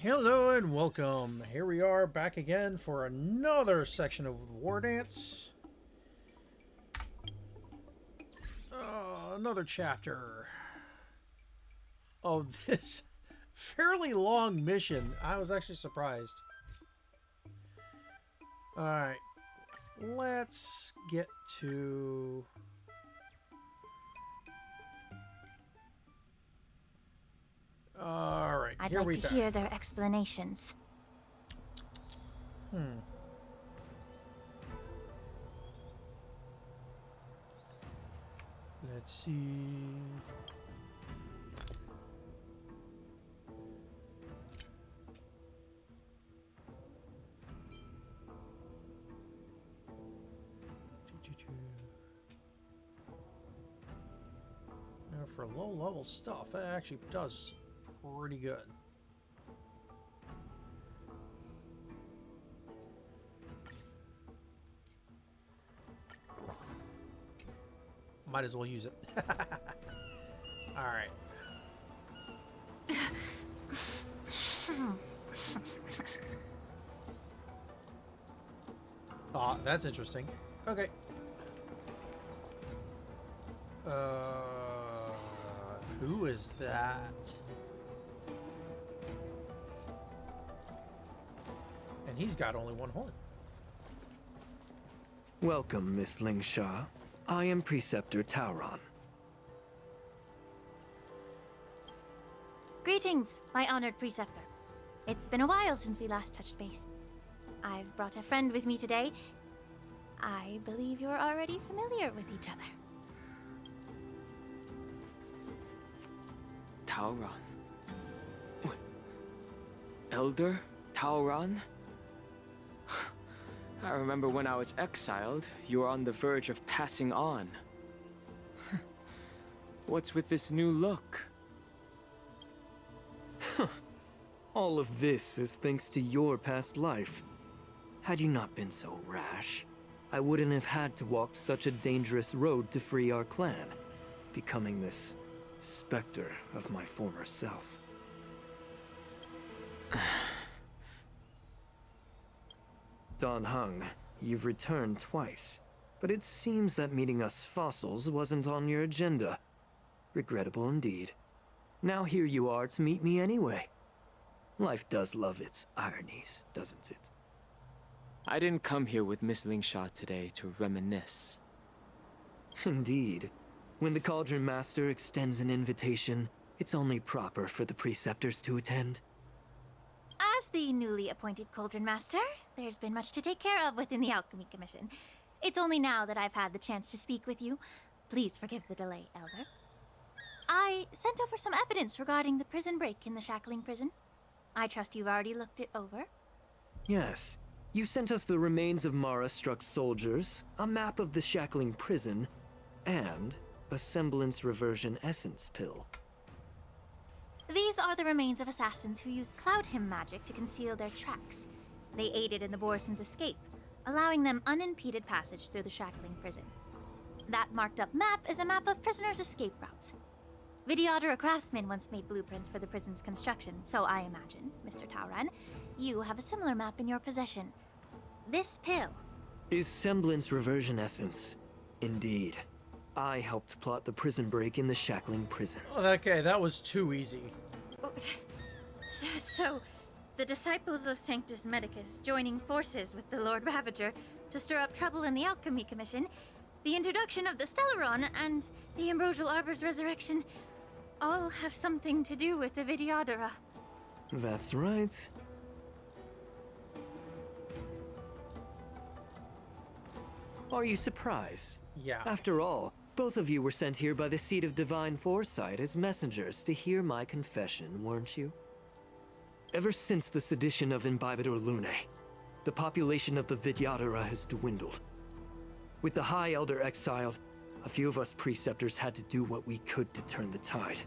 Hello and welcome. Here we are back again for another section of Wardance. Another chapter of this fairly long mission. I was actually surprised. Alright, let's get to... Alright, I'd here like we to go. hear their explanations. Let's see... Now for low-level stuff, that actually does pretty good. Might as well use it. Alright. That's interesting. Okay. Who is that? And he's got only one horn. Welcome, Miss Lingshaw. I am Preceptor Tauron. Greetings, my honored preceptor. It's been a while since we last touched base. I've brought a friend with me today. I believe you're already familiar with each other. Tauron. Elder Tauron? I remember when I was exiled, you were on the verge of passing on. What's with this new look? All of this is thanks to your past life. Had you not been so rash, I wouldn't have had to walk such a dangerous road to free our clan, becoming this specter of my former self. Dan Heng, you've returned twice, but it seems that meeting us fossils wasn't on your agenda. Regrettable indeed. Now here you are to meet me anyway. Life does love its ironies, doesn't it? I didn't come here with Miss Lingshaw today to reminisce. Indeed. When the Cauldron Master extends an invitation, it's only proper for the Preceptors to attend. As the newly appointed Cauldron Master, there's been much to take care of within the Alchemy Commission. It's only now that I've had the chance to speak with you. Please forgive the delay, Elder. I sent over some evidence regarding the prison break in the Shackling prison. I trust you've already looked it over. Yes. You sent us the remains of Mara-struck soldiers, a map of the Shackling prison, and a semblance reversion essence pill. These are the remains of assassins who used Cloud Hymn magic to conceal their tracks. They aided in the Borisons' escape, allowing them unimpeded passage through the Shackling prison. That marked-up map is a map of prisoners' escape routes. Vtuber craftsmen once made blueprints for the prison's construction, so I imagine, Mr. Tauron, you have a similar map in your possession. This pill. Is semblance reversion essence. Indeed. I helped plot the prison break in the Shackling prison. Oh, okay, that was too easy. So, the disciples of Sanctus Medicus joining forces with the Lord Ravager to stir up trouble in the Alchemy Commission, the introduction of the Stellaron, and the Ambrosial Arbor's resurrection all have something to do with the Vtuber. That's right. Are you surprised? Yeah. After all, both of you were sent here by the Seat of Divine Foresight as messengers to hear my confession, weren't you? Ever since the sedition of Imbibitor Lunae, the population of the Vtuber has dwindled. With the High Elder exiled, a few of us Preceptors had to do what we could to turn the tide.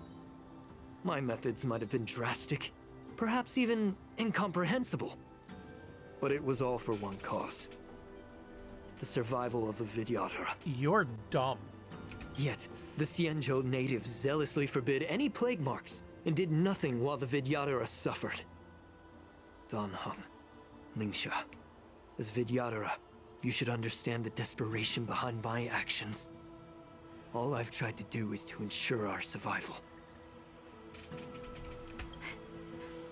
My methods might have been drastic, perhaps even incomprehensible. But it was all for one cause. The survival of the Vtuber. You're dumb. Yet, the Xianzhou natives zealously forbid any plague marks and did nothing while the Vtuber suffered. Dan Heng, Lingsha. As Vidyadhara, you should understand the desperation behind my actions. All I've tried to do is to ensure our survival.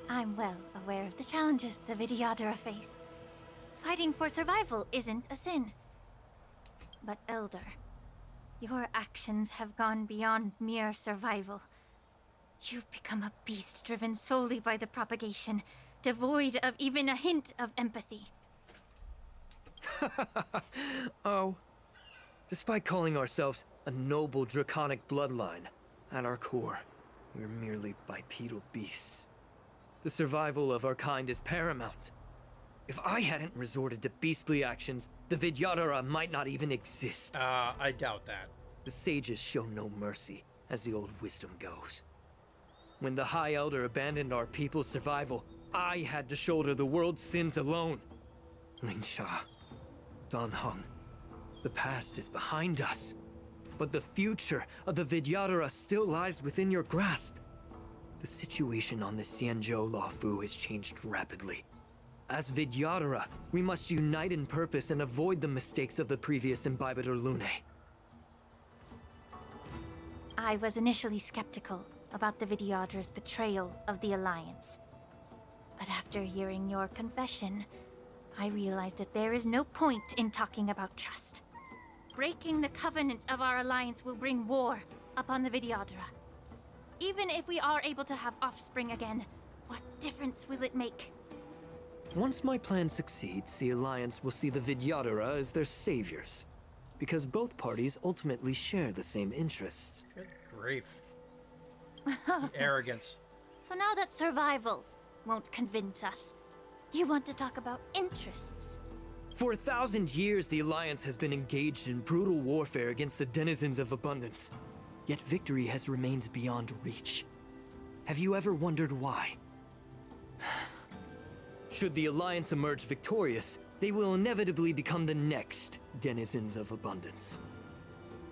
I'm well aware of the challenges the Vidyadhara face. Fighting for survival isn't a sin. But Elder, your actions have gone beyond mere survival. You've become a beast driven solely by the propagation, devoid of even a hint of empathy. Oh. Despite calling ourselves a noble draconic bloodline, at our core, we're merely bipedal beasts. The survival of our kind is paramount. If I hadn't resorted to beastly actions, the Vidyadhara might not even exist. I doubt that. The sages show no mercy, as the old wisdom goes. When the High Elder abandoned our people's survival, I had to shoulder the world's sins alone. Lingsha, Dan Heng, the past is behind us. But the future of the Vidyadhara still lies within your grasp. The situation on the Xianzhou Luofu has changed rapidly. As Vidyadhara, we must unite in purpose and avoid the mistakes of the previous Imbibitor Lunae. I was initially skeptical about the Vidyadhara's betrayal of the Alliance. But after hearing your confession, I realized that there is no point in talking about trust. Breaking the covenant of our alliance will bring war upon the Vidyadhara. Even if we are able to have offspring again, what difference will it make? Once my plan succeeds, the Alliance will see the Vidyadhara as their saviors. Because both parties ultimately share the same interests. Good grief. The arrogance. So now that survival won't convince us, you want to talk about interests? For 1,000 years, the Alliance has been engaged in brutal warfare against the denizens of abundance. Yet victory has remained beyond reach. Have you ever wondered why? Should the Alliance emerge victorious, they will inevitably become the next denizens of abundance.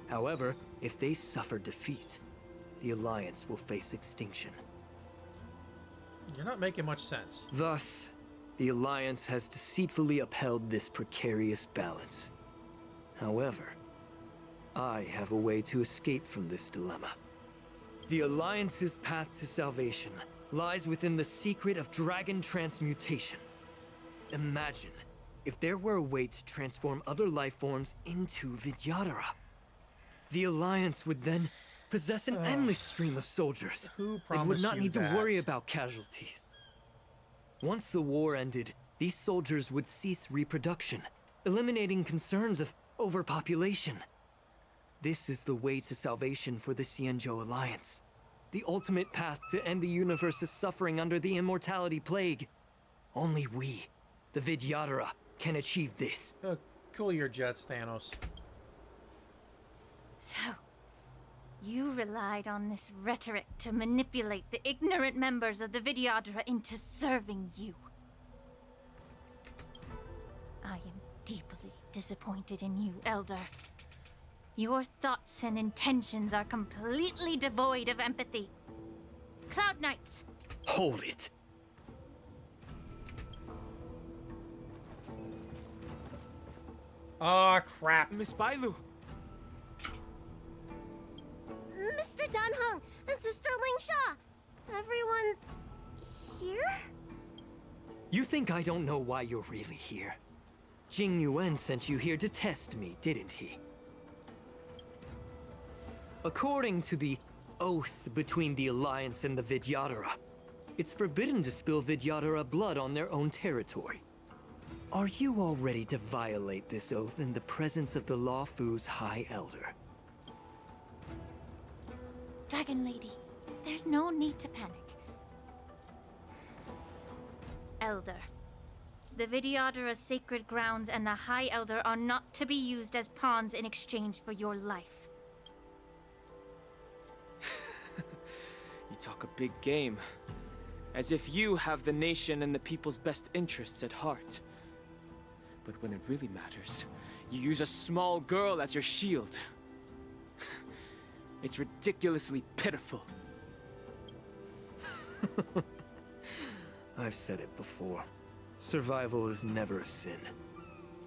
However, if they suffer defeat, the Alliance will face extinction. You're not making much sense. Thus, the Alliance has deceitfully upheld this precarious balance. However, I have a way to escape from this dilemma. The Alliance's path to salvation lies within the secret of dragon transmutation. Imagine if there were a way to transform other life forms into Vidyadhara. The Alliance would then possess an endless stream of soldiers. Who and would promised not you need that? to worry about casualties. Once the war ended, these soldiers would cease reproduction, eliminating concerns of overpopulation. This is the way to salvation for the Xianzhou Alliance. The ultimate path to end the universe's suffering under the immortality plague. Only we, the Vidyadhara, can achieve this. Cool your jets, Thanos. So, you relied on this rhetoric to manipulate the ignorant members of the Vidyadhara into serving you. I am deeply disappointed in you, Elder. Your thoughts and intentions are completely devoid of empathy. Cloud Knights! Hold it. Ah, crap. Miss Bailu! Mr. Dan Heng and Sister Lingsha! Everyone's here? You think I don't know why you're really here? Jing Yuan sent you here to test me, didn't he? According to the oath between the Alliance and the Vidyadhara, it's forbidden to spill Vidyadhara blood on their own territory. Are you all ready to violate this oath in the presence of the Luofu's High Elder? Dragon Lady, there's no need to panic. Elder, the Vidyadhara's sacred grounds and the High Elder are not to be used as pawns in exchange for your life. You talk a big game. As if you have the nation and the people's best interests at heart. But when it really matters, you use a small girl as your shield. It's ridiculously pitiful. I've said it before. Survival is never a sin.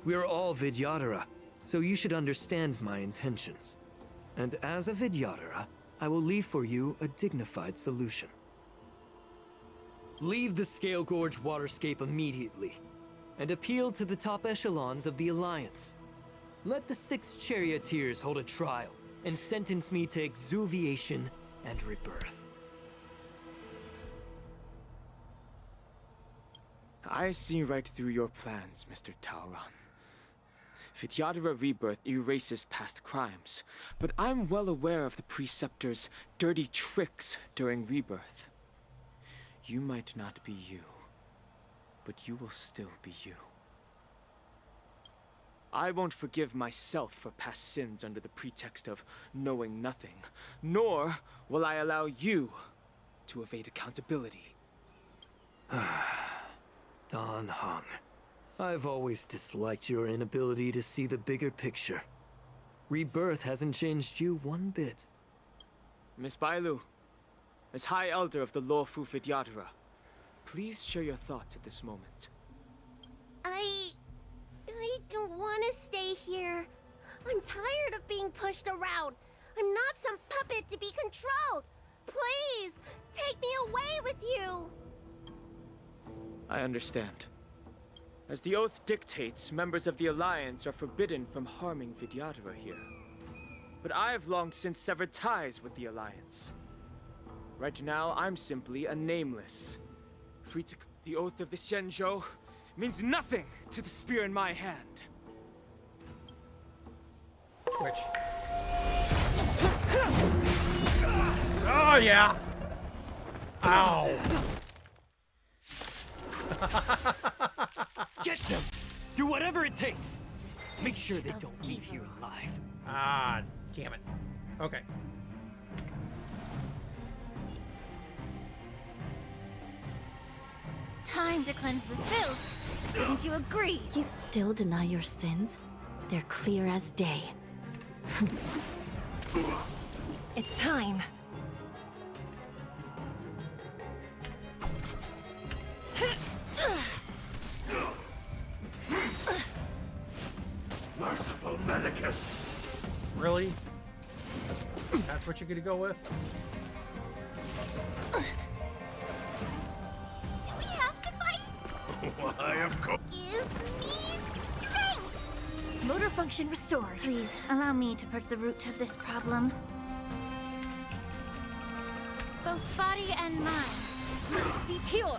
We are all Vidyadhara, so you should understand my intentions. And as a Vidyadhara, I will leave for you a dignified solution. Leave the Scale Gorge waterscape immediately, and appeal to the top echelons of the Alliance. Let the 6 charioteers hold a trial, and sentence me to exuviation and rebirth. I see right through your plans, Mr. Tauron. Vidyadhara rebirth erases past crimes, but I'm well aware of the Preceptor's dirty tricks during rebirth. You might not be you, but you will still be you. I won't forgive myself for past sins under the pretext of knowing nothing, nor will I allow you to evade accountability. Dan Heng, I've always disliked your inability to see the bigger picture. Rebirth hasn't changed you one bit. Miss Bailu, as High Elder of the Lawfu Vidyadhara, please share your thoughts at this moment. I don't want to stay here. I'm tired of being pushed around. I'm not some puppet to be controlled. Please, take me away with you. I understand. As the oath dictates, members of the Alliance are forbidden from harming Vidyadhara here. But I've long since severed ties with the Alliance. Right now, I'm simply a nameless. Free to... The oath of the Xianzhou means nothing to the spear in my hand. Which? Oh, yeah! Ow! Get them! Do whatever it takes! Make sure they don't leave here alive. Ah, damn it. Okay. Time to cleanse the filth. Wouldn't you agree? You still deny your sins? They're clear as day. It's time. Merciful Medicus! Really? That's what you're gonna go with? Do we have to fight? Why, of course. Give me strength. Motor function restored. Please, allow me to purge the root of this problem. Both body and mind must be pure.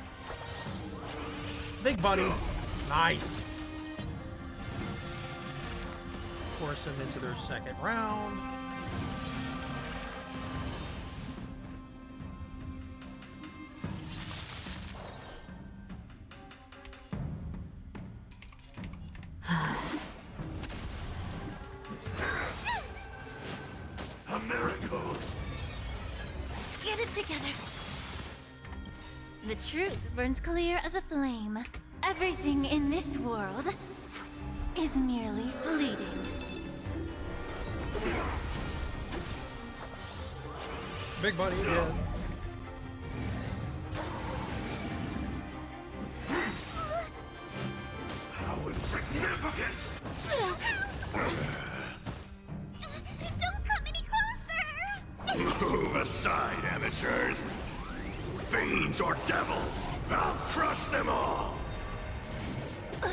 Big buddy. Nice. Force them into their second round. A miracle! Get it together. The truth burns clear as a flame. Everything in this world is merely fleeting. Big buddy again. How insignificant! Don't come any closer. Move aside, amateurs! Fiends or devils! I'll crush them all! Do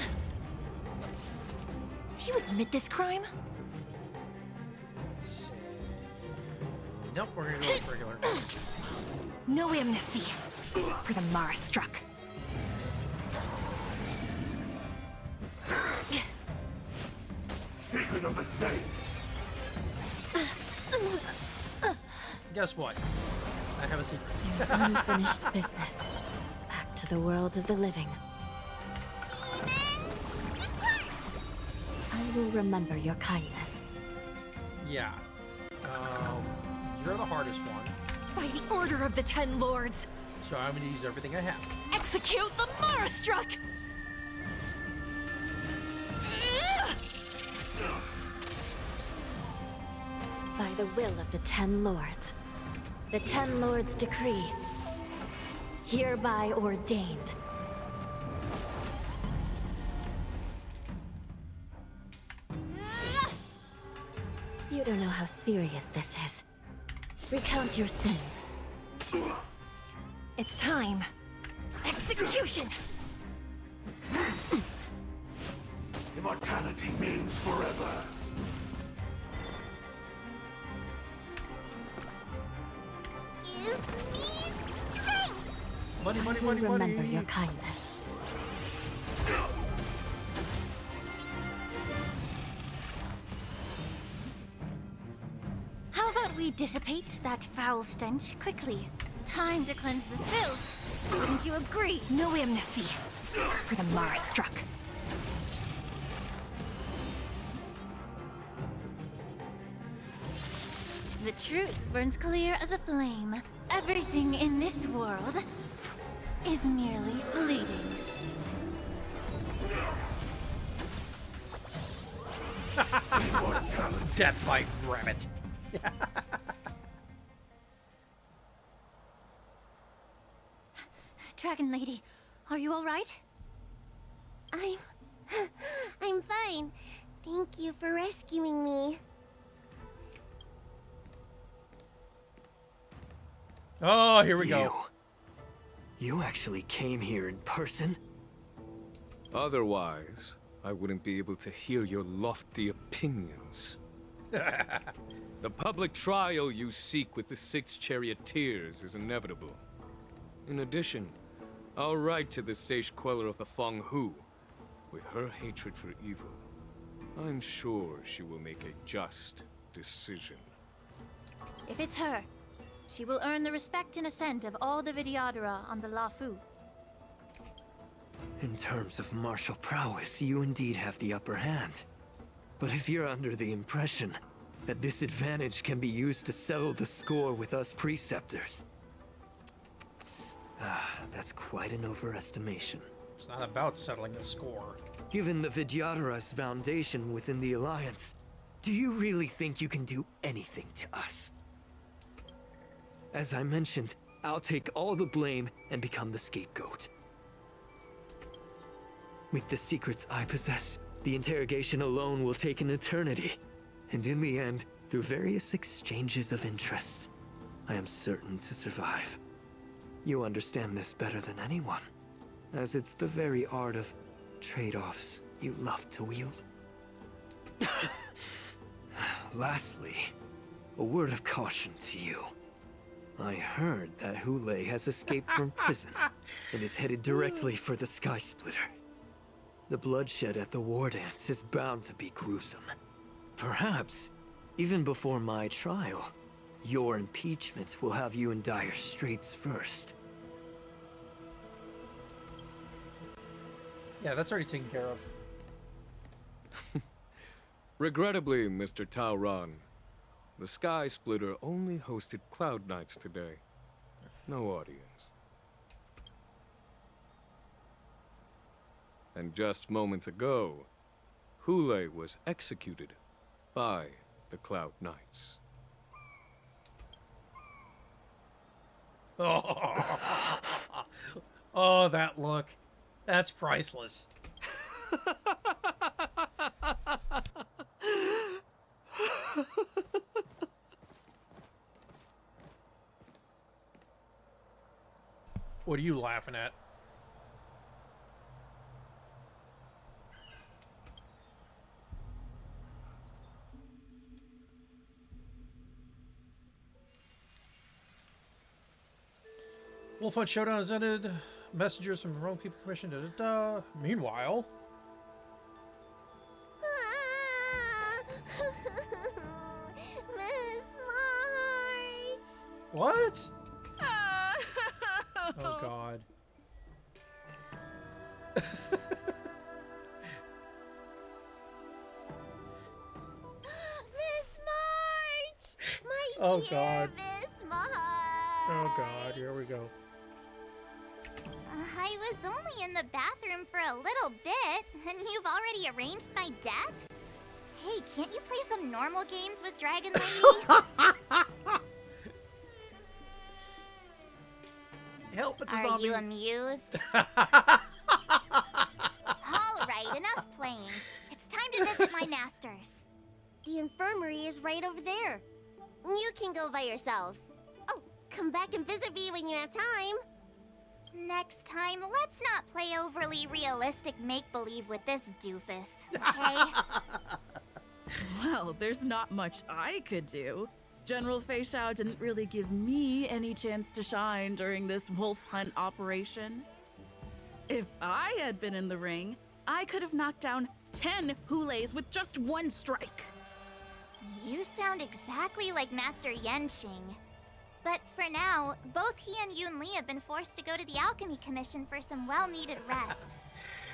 you admit this crime? Let's see. Nope, we're gonna go with regular. No amnesty for the Mara struck. Secret of the Saints! Guess what? I have a secret. There's unfinished business. Back to the world of the living. I will remember your kindness. Yeah. You're the hardest one, By the order of the 10 Lords, so I'm gonna use everything I have. execute the Mara struck! By the will of the 10 Lords, the 10 Lords decree, hereby ordained, You don't know how serious this is. Recount your sins. It's time. Execution! Immortality means forever. Give me strength! Money, money, We'll money, remember money. your kindness. How about we dissipate that foul stench quickly? Time to cleanse the filth. Wouldn't you agree? No amnesty for the Mara struck. The truth burns clear as a flame. Everything in this world is merely fleeting. Death by rabbit. Dragon Lady, are you all right? I'm fine. Thank you for rescuing me. Oh, here we go. You actually came here in person? Otherwise, I wouldn't be able to hear your lofty opinions. The public trial you seek with the 6 charioteers is inevitable. In addition, I'll write to the sage queller of the Feng Hu. With her hatred for evil, I'm sure she will make a just decision. If it's her, she will earn the respect and assent of all the Vidyadhara on the Lafu. In terms of martial prowess, you indeed have the upper hand. But if you're under the impression that this advantage can be used to settle the score with us preceptors, that's quite an overestimation. It's not about settling the score. Given the Vidyadhara's foundation within the Alliance, do you really think you can do anything to us? As I mentioned, I'll take all the blame and become the scapegoat. With the secrets I possess, the interrogation alone will take an eternity. And in the end, through various exchanges of interests, I am certain to survive. You understand this better than anyone, as it's the very art of trade-offs you love to wield. Lastly, a word of caution to you. I heard that Hule has escaped from prison and is headed directly for the Sky Splitter. The bloodshed at the Wardance is bound to be gruesome. Perhaps, even before my trial, your impeachment will have you in dire straits first. Yeah, that's already taken care of. Regrettably, Mr. Taoran, the Sky Splitter only hosted Cloud Knights today. No audience. And just moments ago, Hule was executed by the Cloud Knights. Oh, that look. That's priceless. What are you laughing at? Wolf Hunt Showdown has ended. Messengers from Rome keep commission. Da, da, da. Meanwhile, Miss March. what? Oh God. Miss March. My Oh, dear God. Miss March. Oh God. Here we go. I was only in the bathroom for a little bit, and you've already arranged my death? Hey, can't you play some normal games with Dragon Lady? Help! It's a Are zombie. you amused? All right, enough playing. It's time to visit my masters. the infirmary is right over there. You can go by yourselves. Oh, come back and visit me when you have time. Next time, let's not play overly realistic make-believe with this doofus, okay? Well, there's not much I could do. General Fei Shao didn't really give me any chance to shine during this wolf hunt operation. If I had been in the ring, I could have knocked down 10 Hulays with just one strike. You sound exactly like Master Yenqing. But for now, both he and Yun Li have been forced to go to the Alchemy Commission for some well-needed rest.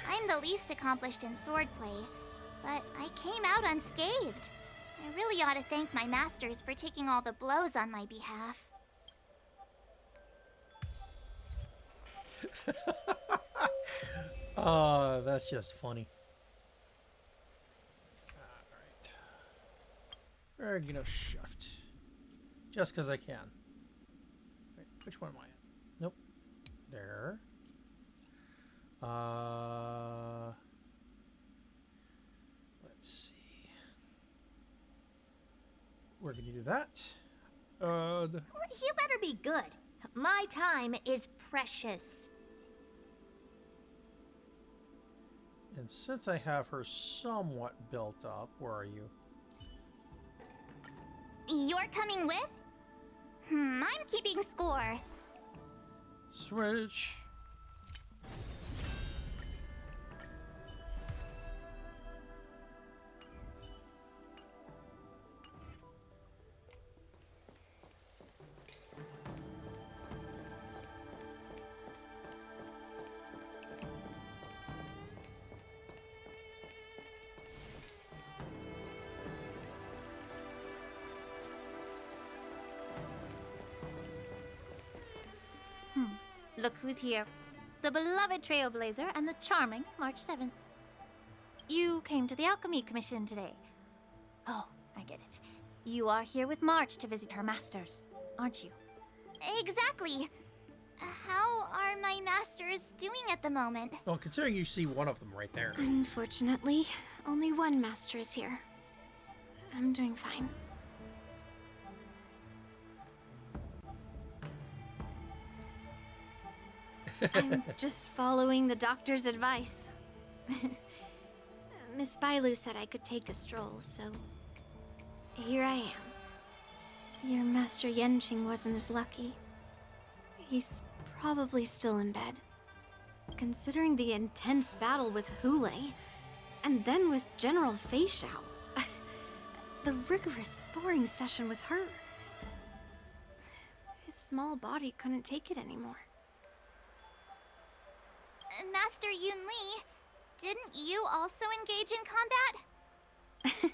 I'm the least accomplished in swordplay, but I came out unscathed. I really ought to thank my masters for taking all the blows on my behalf. That's just funny. Alright. We're gonna shift. Just because I can. Wait, which one am I at? Nope. There. Let's see. We're gonna do that. You better be good. My time is precious. And since I have her somewhat built up, where are you? You're coming with? I'm keeping score. Switch. Look who's here. The beloved Trailblazer and the charming March 7th. You came to the Alchemy Commission today. Oh, I get it. You are here with March to visit her masters, aren't you? Exactly. How are my masters doing at the moment? Well, considering you see one of them right there. Unfortunately, only one master is here. I'm doing fine. I'm just following the doctor's advice. Miss Bailu said I could take a stroll, so here I am. Your Master Yenqing wasn't as lucky. He's probably still in bed. Considering the intense battle with Hulei, and then with General Fei Shao, the rigorous sparring session with her. His small body couldn't take it anymore. Master Yun Li, didn't you also engage in combat?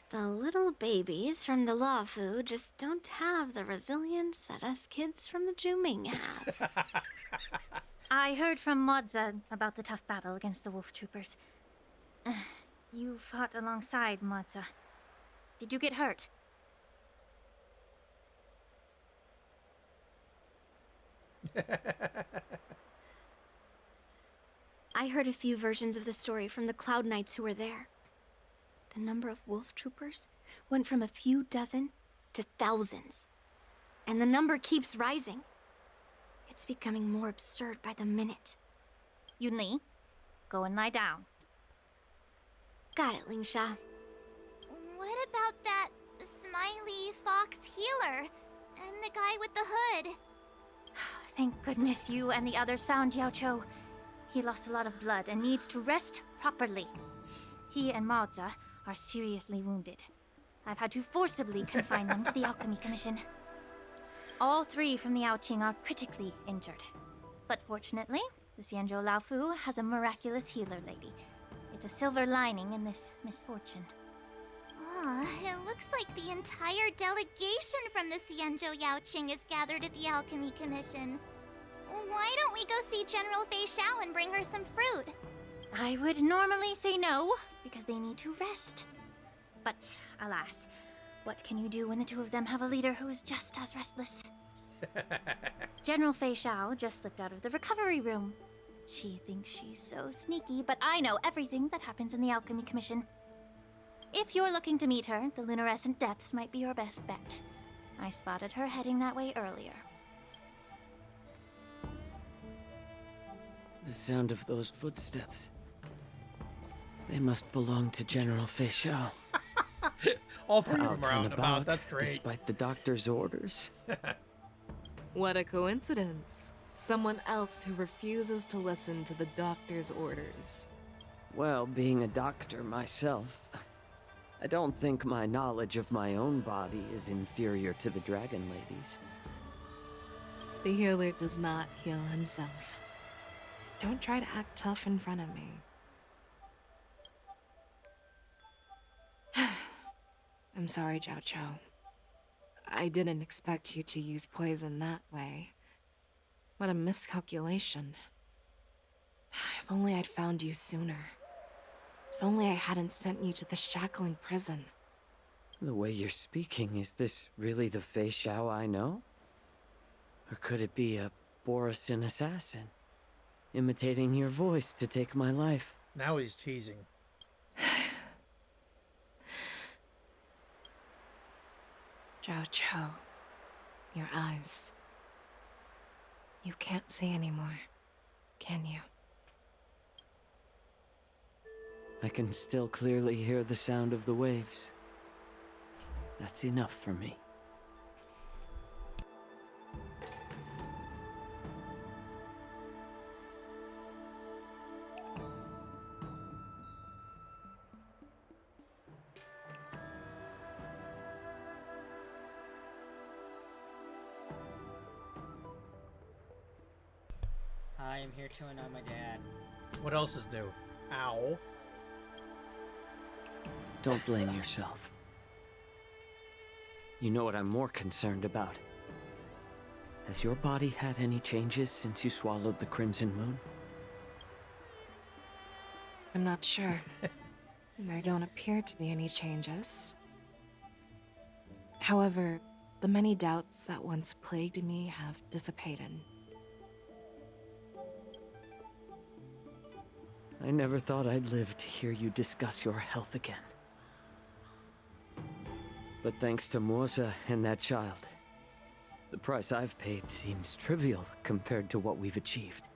The little babies from the Luofu just don't have the resilience that us kids from the Zhuming have. I heard from Modza about the tough battle against the wolf troopers. You fought alongside Modza. Did you get hurt? I heard a few versions of the story from the Cloud Knights who were there. The number of wolf troopers went from a few dozen to thousands. And the number keeps rising. It's becoming more absurd by the minute. Yun Li, go and lie down. Got it, Lingsha. What about that smiley fox healer and the guy with the hood? Thank goodness you and the others found Yaocho. He lost a lot of blood and needs to rest properly. He and Maoza are seriously wounded. I've had to forcibly confine them to the Alchemy Commission. All three from the Yaoqing are critically injured. But fortunately, the Xianzhou Laofu has a miraculous healer lady. It's a silver lining in this misfortune. It looks like the entire delegation from the Xianzhou Yaoqing is gathered at the Alchemy Commission. Why don't we go see General Fei Shao and bring her some fruit? I would normally say no, because they need to rest. But, alas, what can you do when the two of them have a leader who is just as restless? General Fei Shao just slipped out of the recovery room. She thinks she's so sneaky, but I know everything that happens in the Alchemy Commission. If you're looking to meet her, the luminescent depths might be your best bet. I spotted her heading that way earlier. The sound of those footsteps. They must belong to General Fei Xiao. All three of them are out and about. about, That's great. Despite the doctor's orders. What a coincidence. Someone else who refuses to listen to the doctor's orders. Well, being a doctor myself, I don't think my knowledge of my own body is inferior to the Dragon Lady's. The healer does not heal himself. Don't try to act tough in front of me. I'm sorry, Zhao Chou. I didn't expect you to use poison that way. What a miscalculation. If only I'd found you sooner. If only I hadn't sent you to the shackling prison. The way you're speaking, is this really the Fei Xiao I know? Or could it be a Borisin assassin, imitating your voice to take my life? Now he's teasing. Zhao Chou, your eyes. You can't see anymore, can you? I can still clearly hear the sound of the waves. That's enough for me. I am here to annoy my dad. What else is new? Ow. Don't blame yourself. You know what I'm more concerned about? Has your body had any changes since you swallowed the Crimson Moon? I'm not sure. There don't appear to be any changes. However, the many doubts that once plagued me have dissipated. I never thought I'd live to hear you discuss your health again. But thanks to Moza and that child, the price I've paid seems trivial compared to what we've achieved.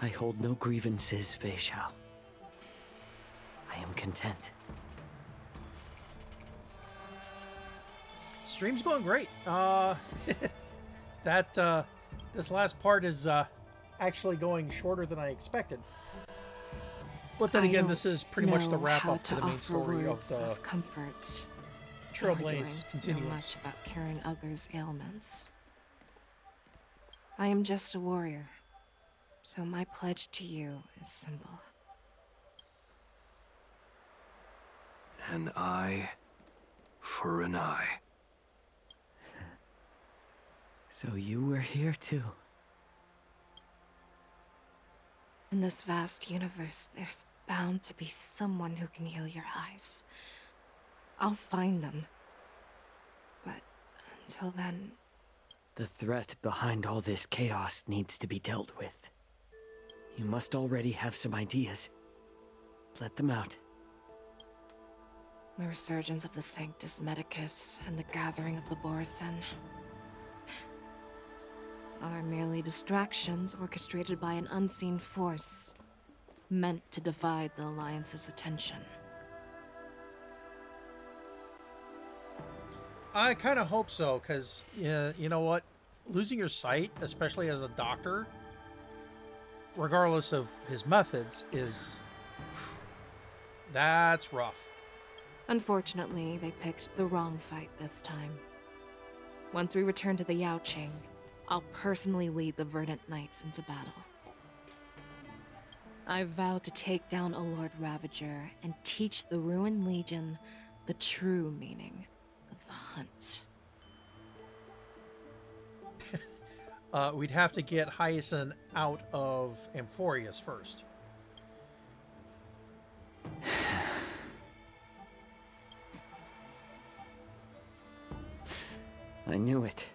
I hold no grievances, Fei Xiao. I am content. Stream's going great. This last part is actually going shorter than I expected. But then again, this is pretty much the wrap up to the main story of the comfort. Trailblaze Continuance. Much about curing others' ailments. I am just a warrior, so my pledge to you is simple. An eye for an eye. So you were here too. In this vast universe, there's bound to be someone who can heal your eyes. I'll find them. But until then... The threat behind all this chaos needs to be dealt with. You must already have some ideas. Let them out. The resurgence of the Sanctus Medicus and the gathering of the Borisin are merely distractions orchestrated by an unseen force, meant to divide the Alliance's attention. I kind of hope so, because you know what? Losing your sight, especially as a doctor, regardless of his methods, is... that's rough. Unfortunately, they picked the wrong fight this time. Once we return to the Yaoqing, I'll personally lead the Verdant Knights into battle. I vow to take down a Lord Ravager and teach the Ruined Legion the true meaning of the hunt. We'd have to get Hyacin out of Amphorius first. I knew it.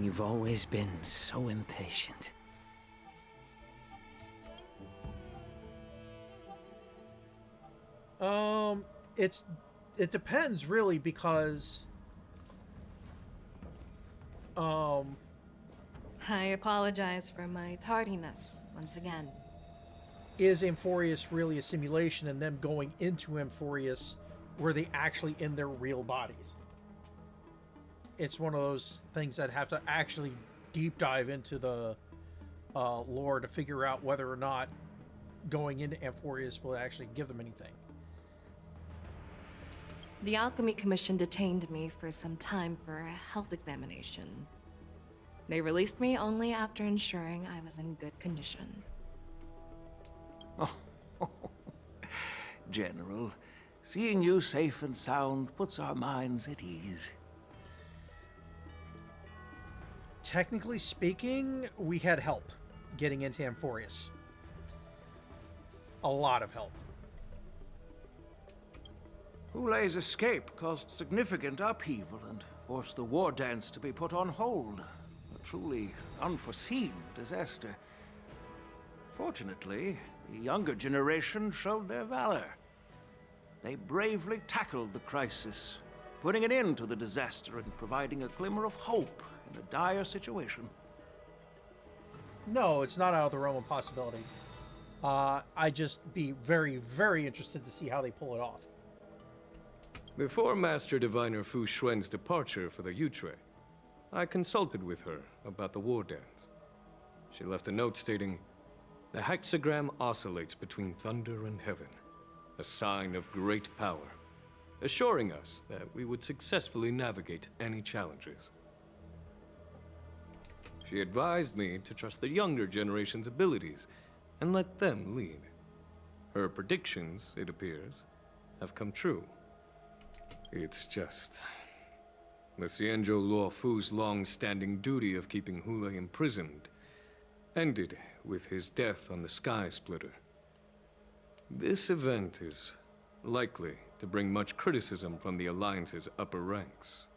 You've always been so impatient. It depends really because I apologize for my tardiness once again. is Amphorius really a simulation, and them going into Amphorius were they actually in their real bodies? It's one of those things that have to actually deep dive into the lore to figure out whether or not going into Amphorius will actually give them anything. The Alchemy Commission detained me for some time for a health examination. They released me only after ensuring I was in good condition. Oh, General, seeing you safe and sound puts our minds at ease. Technically speaking, we had help getting into Amphorius. A lot of help. Hulei's escape caused significant upheaval and forced the Wardance to be put on hold. A truly unforeseen disaster. Fortunately, the younger generation showed their valor. They bravely tackled the crisis, putting an end to the disaster and providing a glimmer of hope in a dire situation. No, it's not out of the realm of possibility. I'd just be very, very interested to see how they pull it off. Before Master Diviner Fu Xuan's departure for the Yutre, I consulted with her about the Wardance. She left a note stating, "The hexagram oscillates between thunder and heaven, a sign of great power, assuring us that we would successfully navigate any challenges." She advised me to trust the younger generation's abilities and let them lead. Her predictions, it appears, have come true. It's just... the Xianzhou Luo Fu's long-standing duty of keeping Hulei imprisoned ended with his death on the Sky Splitter. This event is likely to bring much criticism from the Alliance's upper ranks.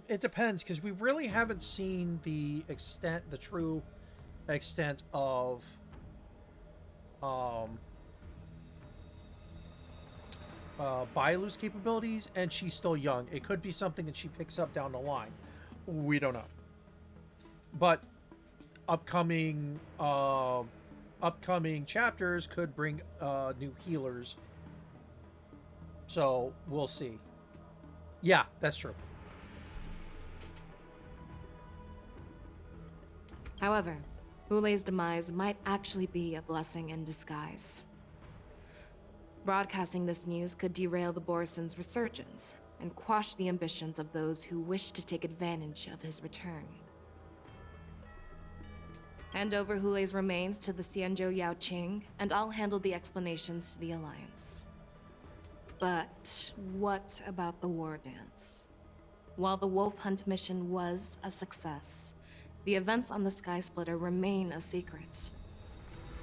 It depends, because we really haven't seen the true extent of, Bailu's capabilities, and she's still young. It could be something that she picks up down the line. We don't know. But upcoming chapters could bring new healers. So we'll see. Yeah, that's true. However, Hulei's demise might actually be a blessing in disguise. Broadcasting this news could derail the Borison's resurgence and quash the ambitions of those who wish to take advantage of his return. Hand over Hulei's remains to the Xianzhou Yaoqing, and I'll handle the explanations to the Alliance. But what about the Wardance? While the Wolf Hunt mission was a success, the events on the Sky Splitter remain a secret.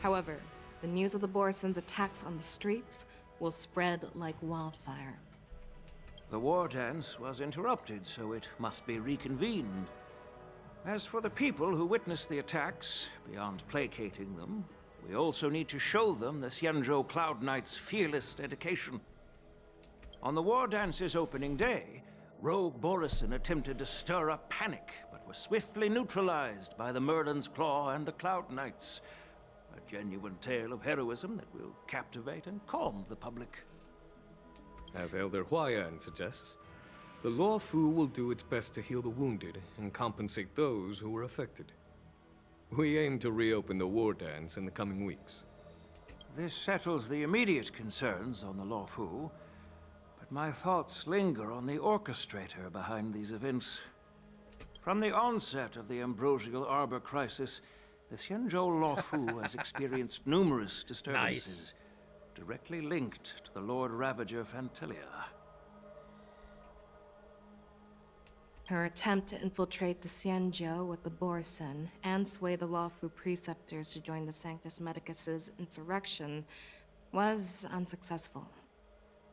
However, the news of the Borison's attacks on the streets will spread like wildfire. The Wardance was interrupted, so it must be reconvened. As for the people who witnessed the attacks, beyond placating them, we also need to show them the Xianzhou Cloud Knight's fearless dedication. On the Wardance's opening day, Rogue Borison attempted to stir up panic, but was swiftly neutralized by the Merlin's Claw and the Cloud Knights. A genuine tale of heroism that will captivate and calm the public. As Elder Huayan suggests, the Luo Fu will do its best to heal the wounded and compensate those who were affected. We aim to reopen the Wardance in the coming weeks. This settles the immediate concerns on the Luo Fu, but my thoughts linger on the orchestrator behind these events. From the onset of the Ambrosial Arbor crisis, the Xianzhou Luo Fu has experienced numerous disturbances, directly linked to the Lord Ravager Fantilia. Her attempt to infiltrate the Xianzhou with the Borison and sway the Luo Fu preceptors to join the Sanctus Medicus's insurrection was unsuccessful.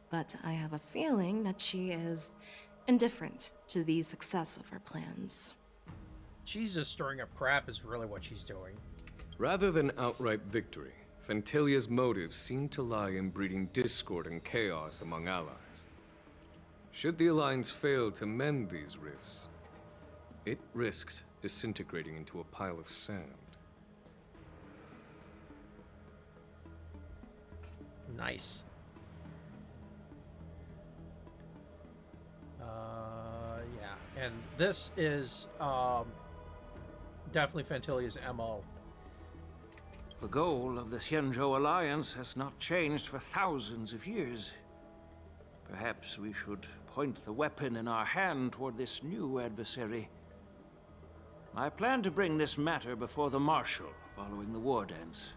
But I have a feeling that she is indifferent to the success of her plans. She's just stirring up crap is really what she's doing. Rather than outright victory, Fentilia's motives seem to lie in breeding discord and chaos among allies. Should the Alliance fail to mend these rifts, it risks disintegrating into a pile of sand. Nice. Yeah, and this is definitely Fentilia's MO. The goal of the Xianzhou Alliance has not changed for thousands of years. Perhaps we should point the weapon in our hand toward this new adversary. I plan to bring this matter before the Marshal following the Wardance.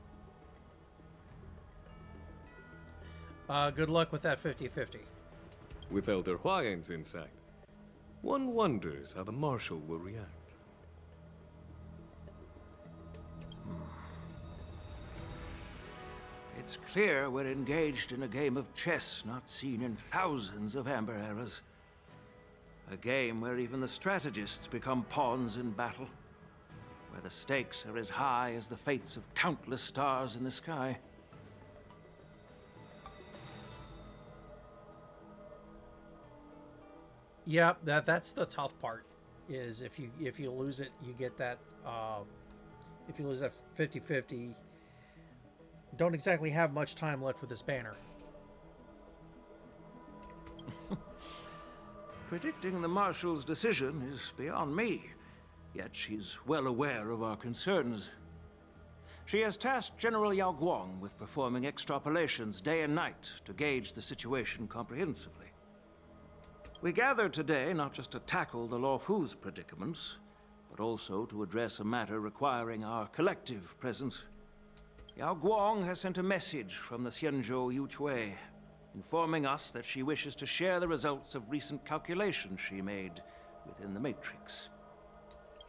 Good luck with that 50-50. With Elder Huayan's insight, one wonders how the Marshal will react. It's clear we're engaged in a game of chess not seen in thousands of Amber eras. A game where even the strategists become pawns in battle. Where the stakes are as high as the fates of countless stars in the sky. Yep, that's the tough part. Is if you lose it, you get that. If you lose that 50-50, don't exactly have much time left with this banner. Predicting the Marshal's decision is beyond me, yet she's well aware of our concerns. She has tasked General Yao Guang with performing extrapolations day and night to gauge the situation comprehensively. We gathered today not just to tackle the Luofu's predicaments, but also to address a matter requiring our collective presence. Yao Guang has sent a message from the Xianzhou Yuchui, informing us that she wishes to share the results of recent calculations she made within the Matrix.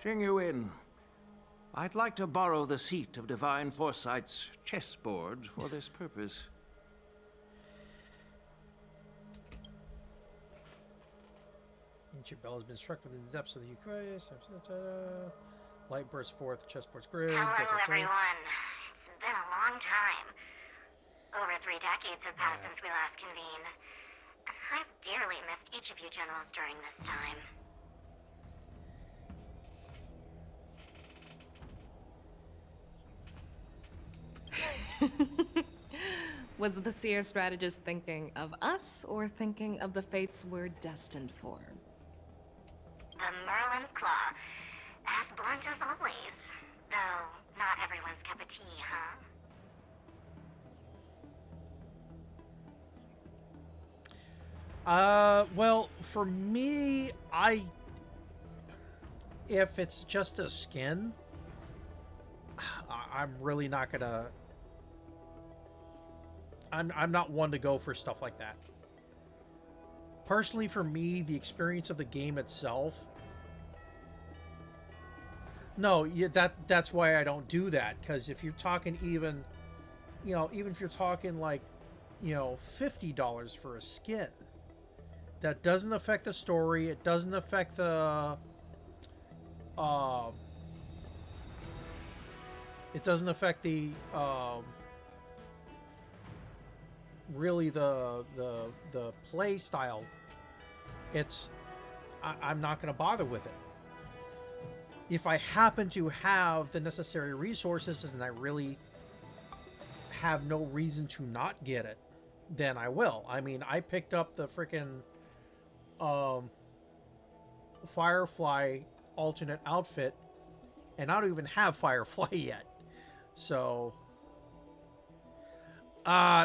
Jing Yuin, I'd like to borrow the seat of Divine Foresight's chessboard for this purpose. Ancient bell has been struck within the depths of the Ukraine. Light bursts forth, chessboard's grid. Hello, everyone. It's been a long time. Over 3 decades have passed since we last convened. I've dearly missed each of you generals during this time. Was the seer strategist thinking of us, or thinking of the fates we're destined for? The Merlin's Claw. As blunt as always. Though, not everyone's cup of tea, huh? Well, for me, if it's just a skin, I'm really not gonna... I'm not one to go for stuff like that. Personally, for me, the experience of the game itself... No, that's why I don't do that. Because if you're talking even if you're talking like, $50 for a skin, that doesn't affect the story. It doesn't affect the... It doesn't affect the... really the play style. I'm not going to bother with it. If I happen to have the necessary resources and I really have no reason to not get it, then I will. I mean, I picked up the freaking Firefly alternate outfit, and I don't even have Firefly yet. So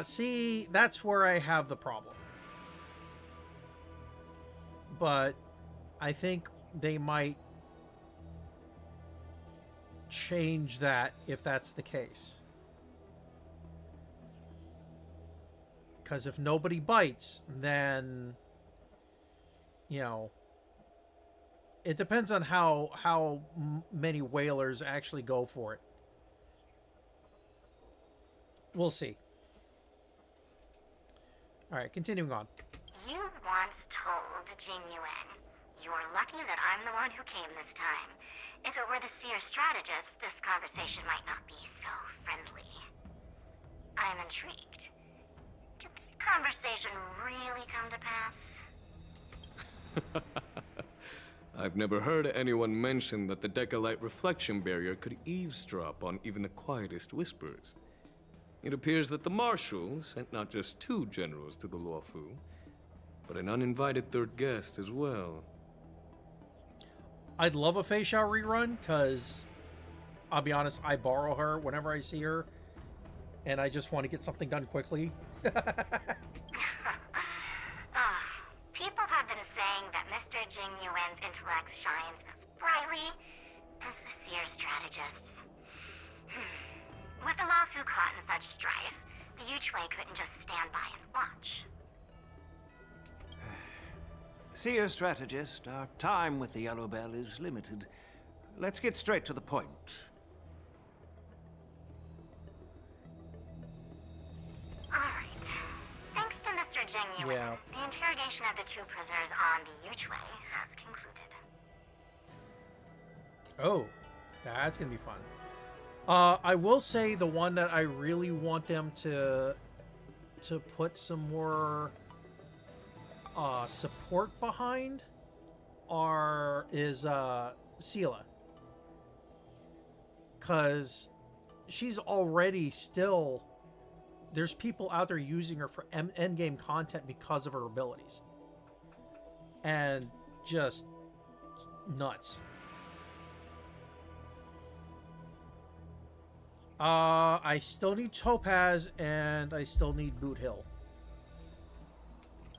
see, that's where I have the problem. But I think they might change that if that's the case. Because if nobody bites, then, it depends on how many whalers actually go for it. We'll see. Alright, continuing on. You once told Jing Yuan, "You're lucky that I'm the one who came this time. If it were the seer strategist, this conversation might not be so friendly." I'm intrigued. Did the conversation really come to pass? I've never heard anyone mention that the Decalite reflection barrier could eavesdrop on even the quietest whispers. It appears that the Marshal sent not just 2 generals to the Luofu, but an uninvited 3rd guest as well. I'd love a Fei Xiao rerun, because I'll be honest, I borrow her whenever I see her, and I just want to get something done quickly. People have been saying that Mr. Jing Yuan's intellect shines as brightly as the seer strategist's. With the Luofu caught in such strife, the Yuchwei couldn't just stand by and watch. Seer strategist, our time with the Yellow Bell is limited. Let's get straight to the point. Alright. Thanks to Mr. Jing Yuan, Yeah. the interrogation of the 2 prisoners on the Yuchwei has concluded. Oh, that's gonna be fun. I will say the one that I really want them to put some more support behind is Sela, because she's already still, there's people out there using her for endgame content because of her abilities, and just nuts. I still need Topaz, and I still need Boot Hill.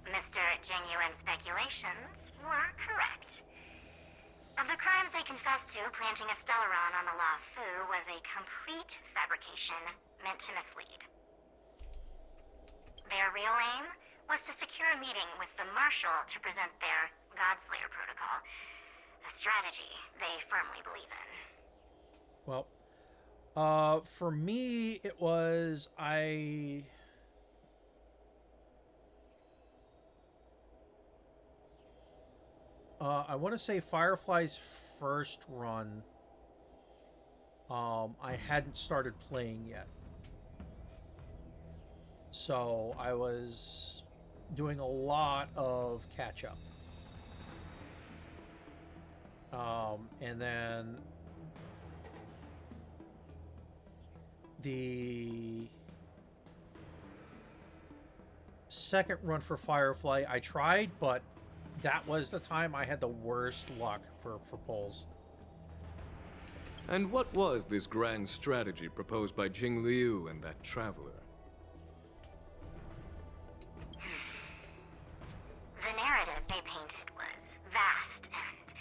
Mr. Jing Yuan's speculations were correct. Of the crimes they confessed to, planting a Stellaron on the Luofu was a complete fabrication meant to mislead. Their real aim was to secure a meeting with the Marshal to present their Godslayer protocol, a strategy they firmly believe in. Well, for me, it was I want to say Firefly's first run. I hadn't started playing yet, so I was doing a lot of catch up. And then the second run for Firefly, I tried, but that was the time I had the worst luck for polls. And what was this grand strategy proposed by Jing Liu and that traveler? The narrative they painted was vast and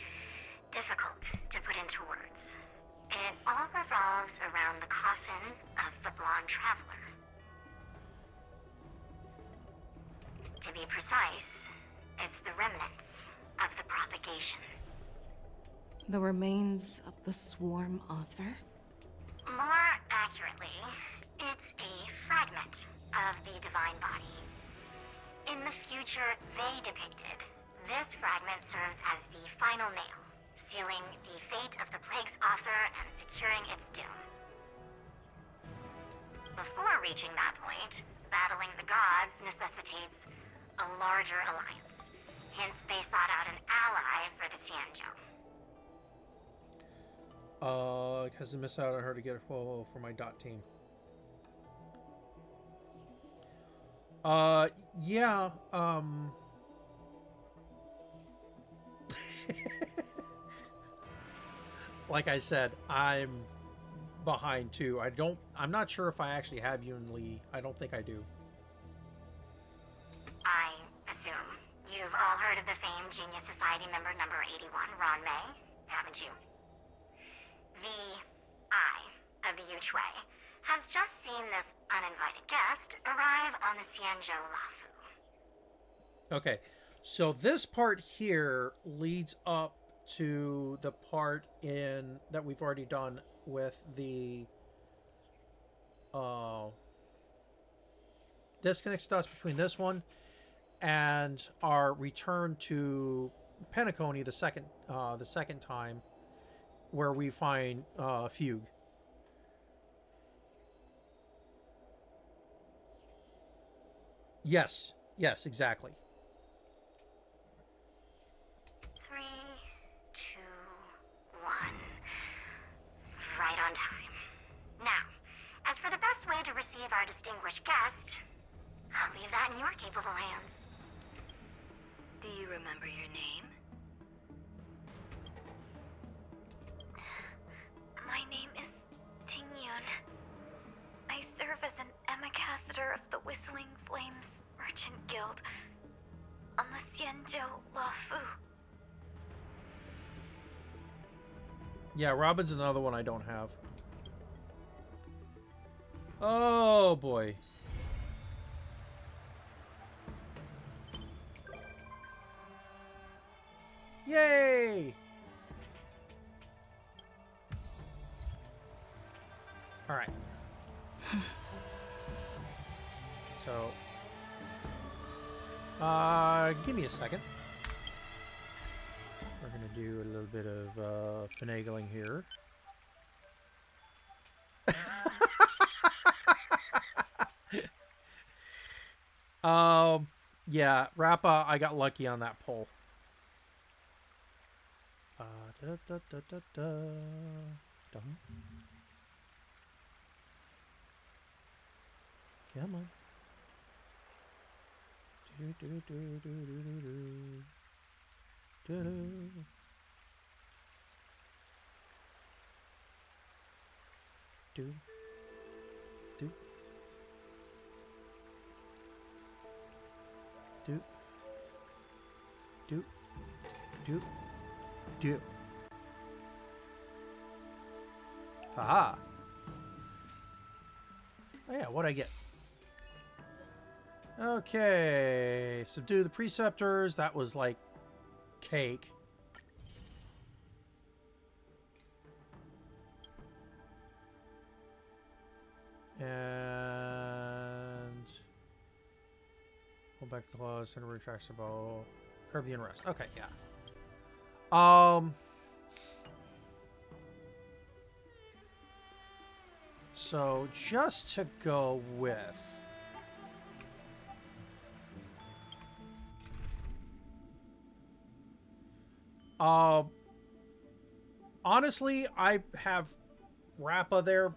difficult to put into words. It all revolves around the coffin of the blonde traveler. To be precise, it's the remnants of the propagation. The remains of the swarm author? More accurately, it's a fragment of the divine body. In the future they depicted, this fragment serves as the final nail, sealing the fate of the plague's author and securing its doom. Before reaching that point, battling the gods necessitates a larger alliance. Hence, they sought out an ally for the Xianzhou. Because I miss out on her to get a for my dot team. Yeah, like I said, I'm behind too. I'm not sure if I actually have Yun Li. I don't think I do. I assume you've all heard of the famed Genius Society member number 81, Ron Mei, haven't you? The Eye of the Yuchwei has just seen this uninvited guest arrive on the Xianzhou Luofu. Okay, so this part here leads up to the part in that we've already done with the disconnects us between this one and our return to Penacony the second time, where we find Fugue. Yes. Yes, exactly. 3, 2, 1. Right on time. Now, as for the best way to receive our distinguished guest, I'll leave that in your capable hands. Do you remember your name? My name is Tingyun. I serve as an ambassador of the Whistling Flames Merchant Guild on the Xianzhou Luofu. Yeah, Robin's another one I don't have. Oh boy. Yay! All right. So, give me a second. We're gonna do a little bit of finagling here. Yeah, Rappa, I got lucky on that poll. Dum. Come on. Do, do, do, do, do, do, do. Do, do. Do. Do. Do. Do. Do. Haha. Oh yeah, what'd I get? Okay. Subdue the Preceptors. That was like cake. And hold back the claws, center retracts the bow, curb the unrest. Okay, yeah. So just to go with honestly, I have Rappa there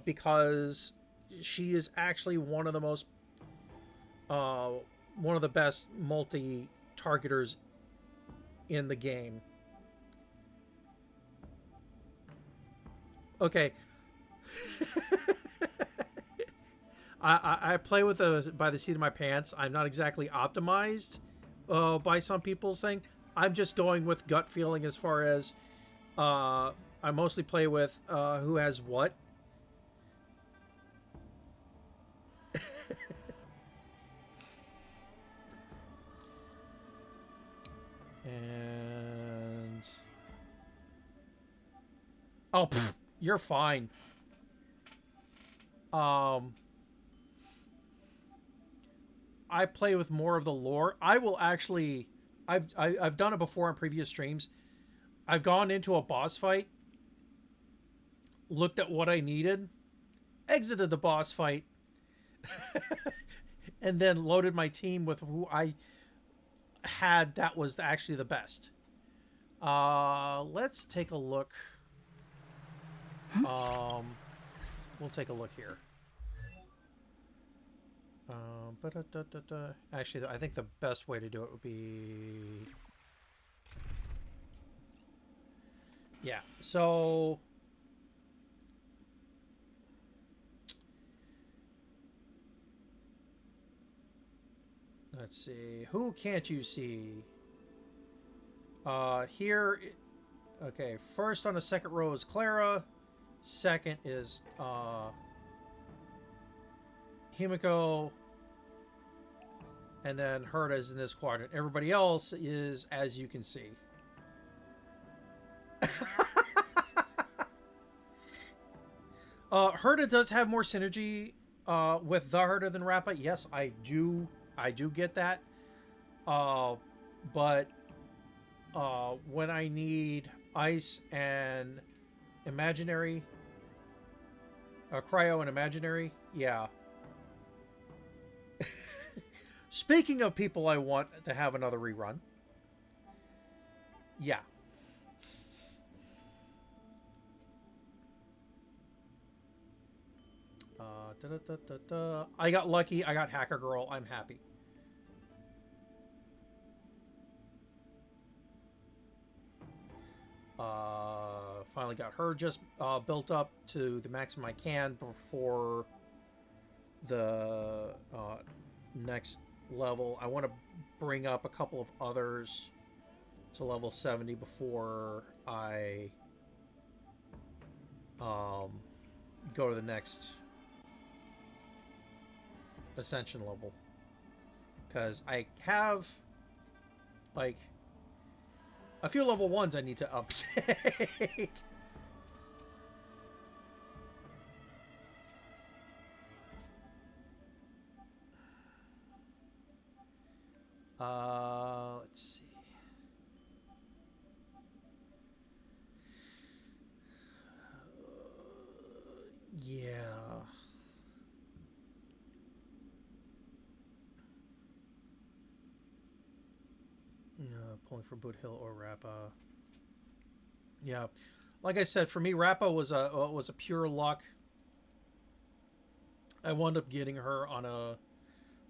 because she is actually one of the most one of the best multi-targeters in the game. Okay. I play with by the seat of my pants. I'm not exactly optimized by some people's thing. I'm just going with gut feeling as far as I mostly play with who has what. And oh, pff, you're fine. I play with more of the lore. I will actually, I've done it before on previous streams. I've gone into a boss fight, looked at what I needed, exited the boss fight, and then loaded my team with who I had that was actually the best. Let's take a look. We'll take a look here. Actually, I think the best way to do it would be... Yeah, so... Let's see. Who can't you see? Here... Okay, first on the second row is Clara. Second is Himiko. And then Herta is in this quadrant. Everybody else is, as you can see. Herta does have more synergy with the Herta than Rappa. Yes, I do get that. But when I need ice and imaginary, cryo and imaginary, yeah. Speaking of people I want to have another rerun. Yeah. I got lucky. I got Hacker Girl. I'm happy. Finally got her just built up to the maximum I can before the next level. I want to bring up a couple of others to level 70 before I go to the next ascension level, because I have like a few level 1s I need to update. Let's see. Yeah. Pulling for Boot Hill or Rappa. Yeah, like I said, for me, Rappa was a pure luck. I wound up getting her on a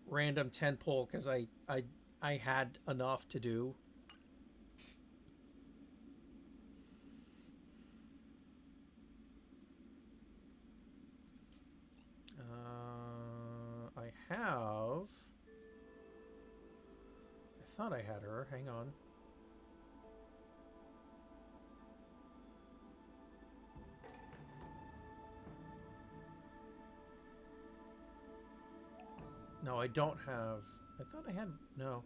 random 10 pull because I had enough to do. I thought I had her. Hang on. No, I don't have. I thought I had. No.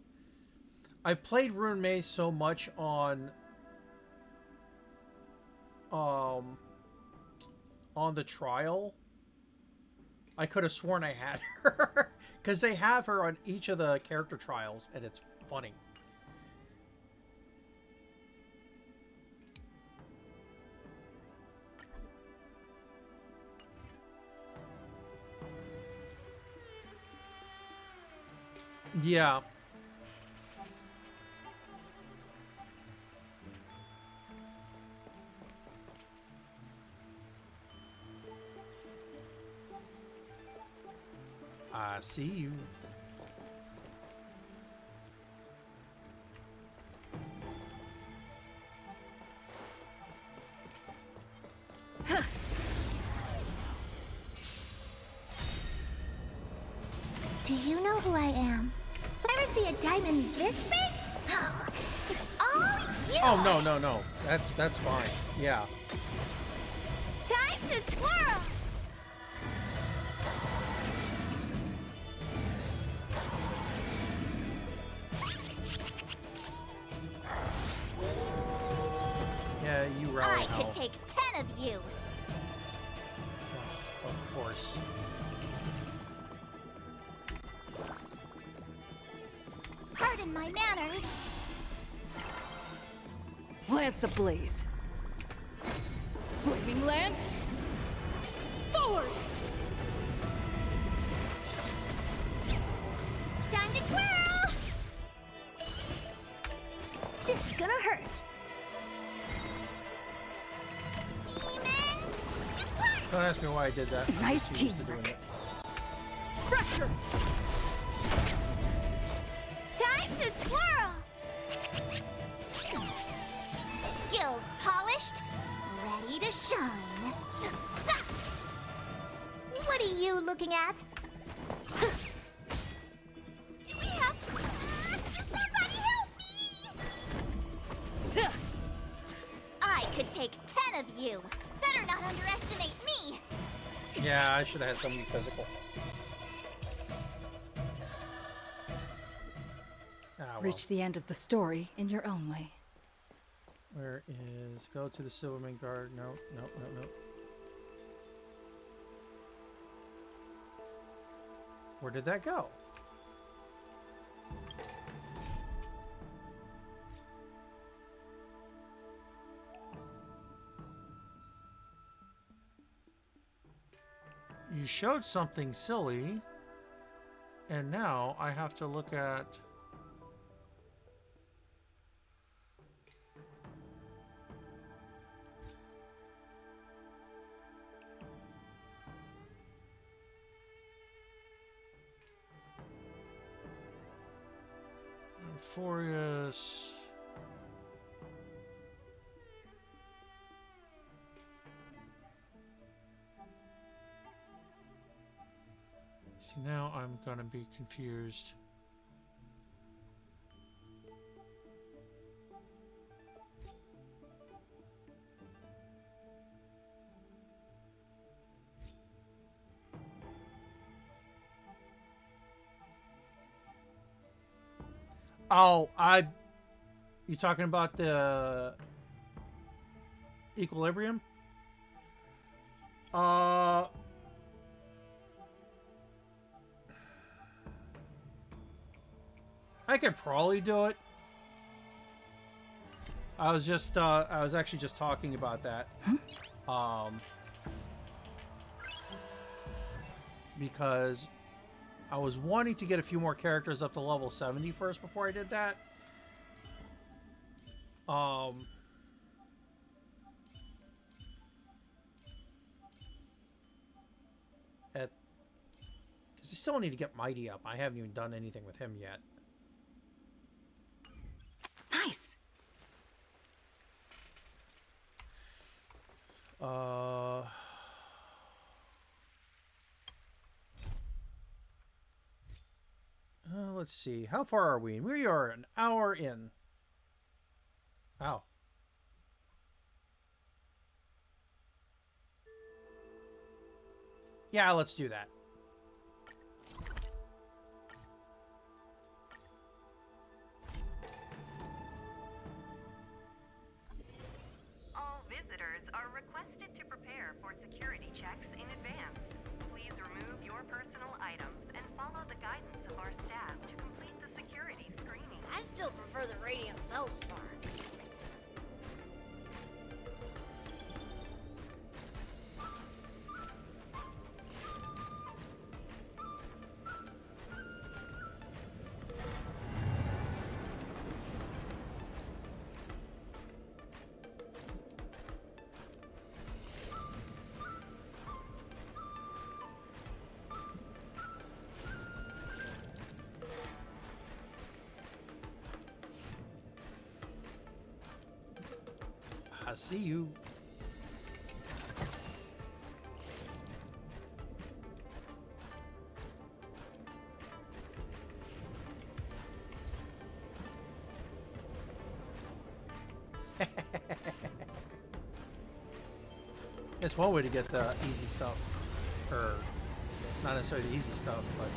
I've played Rune Maze so much on the trial. I could have sworn I had her. Because they have her on each of the character trials, and it's funny. Yeah. I see you. Do you know who I am? Ever see a diamond this big? Oh, it's all yours! Oh, no. That's fine. Yeah. Time to twirl! Yeah, you rally. I could take 10 of you. Oh, of course. Pardon my manners. Lance ablaze. Flaming lance. Forward. Time to twirl! This is gonna hurt. Don't ask me why I did that. Nice teamwork. Pressure. Time to twirl! Skills polished, ready to shine. What are you looking at? Do we have... somebody help me! I could take 10 of you. Better not underestimate me. Yeah, I should have had somebody physical. Well. Reach the end of the story in your own way. Where is... Go to the Silverman Guard. No. Where did that go? You showed something silly. And now I have to look at... Euphorious... See, now I'm gonna be confused. Oh, you talking about the equilibrium? I could probably do it. I was actually just talking about that. Because I was wanting to get a few more characters up to level 70 first before I did that. Because I still need to get Mighty up. I haven't even done anything with him yet. Nice. Let's see. How far are we? We are an hour in. Wow. Yeah, let's do that. All visitors are requested to prepare for security checks in advance. Please remove your personal items and follow the guidance of our staff to complete the security screening. I still prefer the radiant felspar. I see you. It's one way to get the easy stuff. Or, not necessarily the easy stuff, but...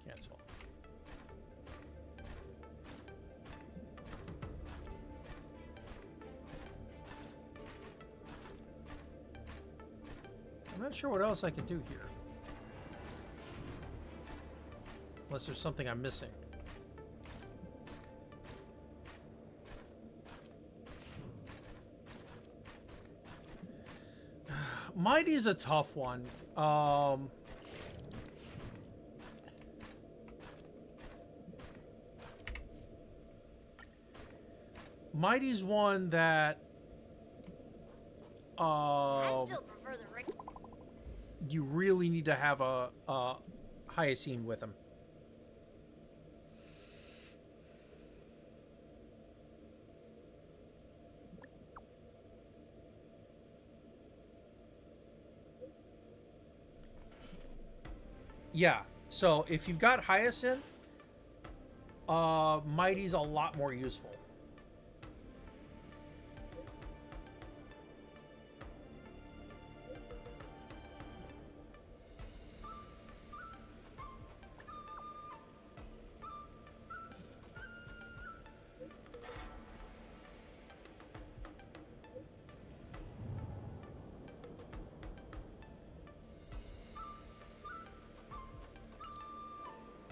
Cancel. I'm not sure what else I can do here. Unless there's something I'm missing. Mighty's a tough one. Mighty's one that I still prefer the you really need to have a Hyacine with him. Yeah, so if you've got Hyacinth, Mighty's a lot more useful.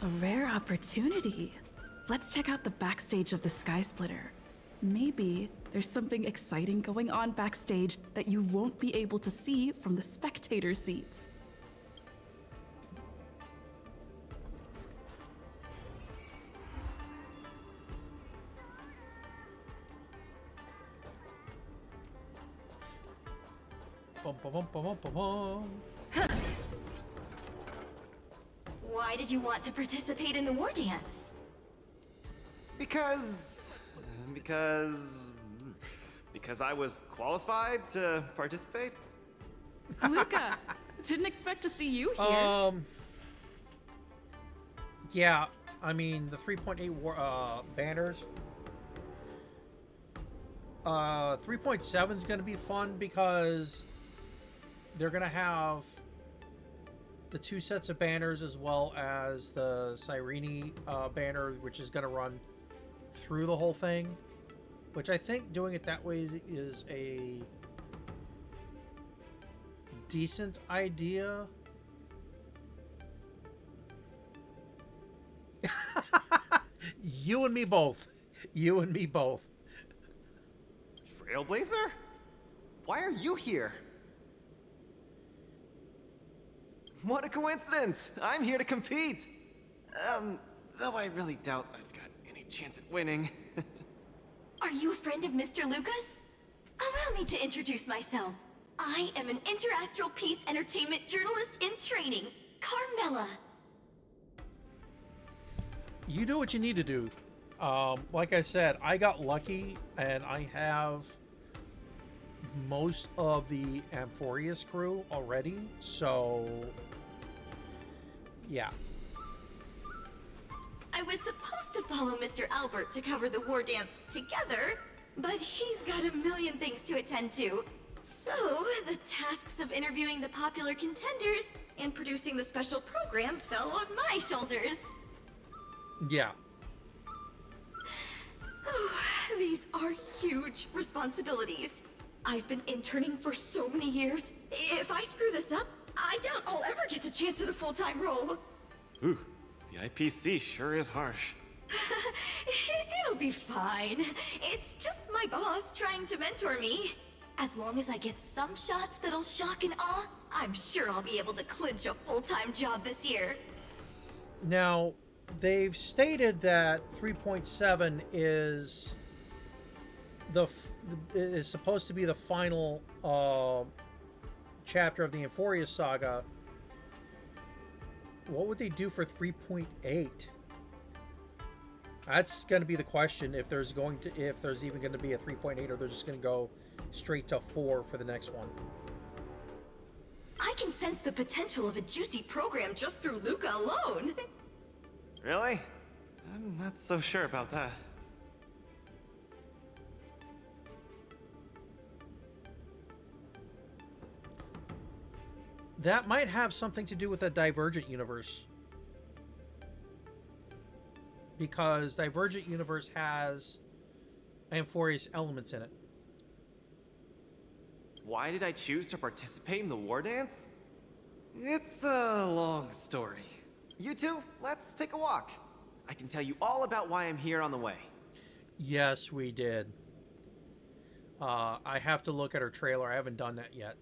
A rare opportunity. Let's check out the backstage of the Sky Splitter. Maybe there's something exciting going on backstage that you won't be able to see from the spectator seats. Bum, bum, bum, bum, bum, bum. Why did you want to participate in the war dance? Because I was qualified to participate? Luca, didn't expect to see you here. Yeah, I mean, the 3.8 banners. 3.7 is going to be fun because they're going to have the 2 sets of banners as well as the Cyrene banner, which is going to run through the whole thing, which I think doing it that way is a decent idea. You and me both. You and me both. Trailblazer? Why are you here? What a coincidence! I'm here to compete! Though I really doubt I've got any chance at winning. Are you a friend of Mr. Lucas? Allow me to introduce myself. I am an interastral peace entertainment journalist in training, Carmela. You do what you need to do. Like I said, I got lucky and I have most of the Amphorius crew already, so yeah. I was supposed to follow Mr. Albert to cover the war dance together, but he's got a million things to attend to. So, the tasks of interviewing the popular contenders and producing the special program fell on my shoulders. Yeah. These are huge responsibilities. I've been interning for so many years. If I screw this up, I doubt I'll ever get the chance at a full-time role. Ooh, the IPC sure is harsh. It'll be fine. It's just my boss trying to mentor me. As long as I get some shots that'll shock and awe, I'm sure I'll be able to clinch a full-time job this year. Now, they've stated that 3.7 is is supposed to be the final chapter of the Amphorius saga. What would they do for 3.8? That's going to be the question. If there's even going to be a 3.8, or they're just going to go straight to 4 for the next one. I can sense the potential of a juicy program just through Luca alone. Really? I'm not so sure about that. That might have something to do with the Divergent universe. Because Divergent universe has Amphorius elements in it. Why did I choose to participate in the war dance? It's a long story. You two, let's take a walk. I can tell you all about why I'm here on the way. Yes, we did. I have to look at her trailer. I haven't done that yet.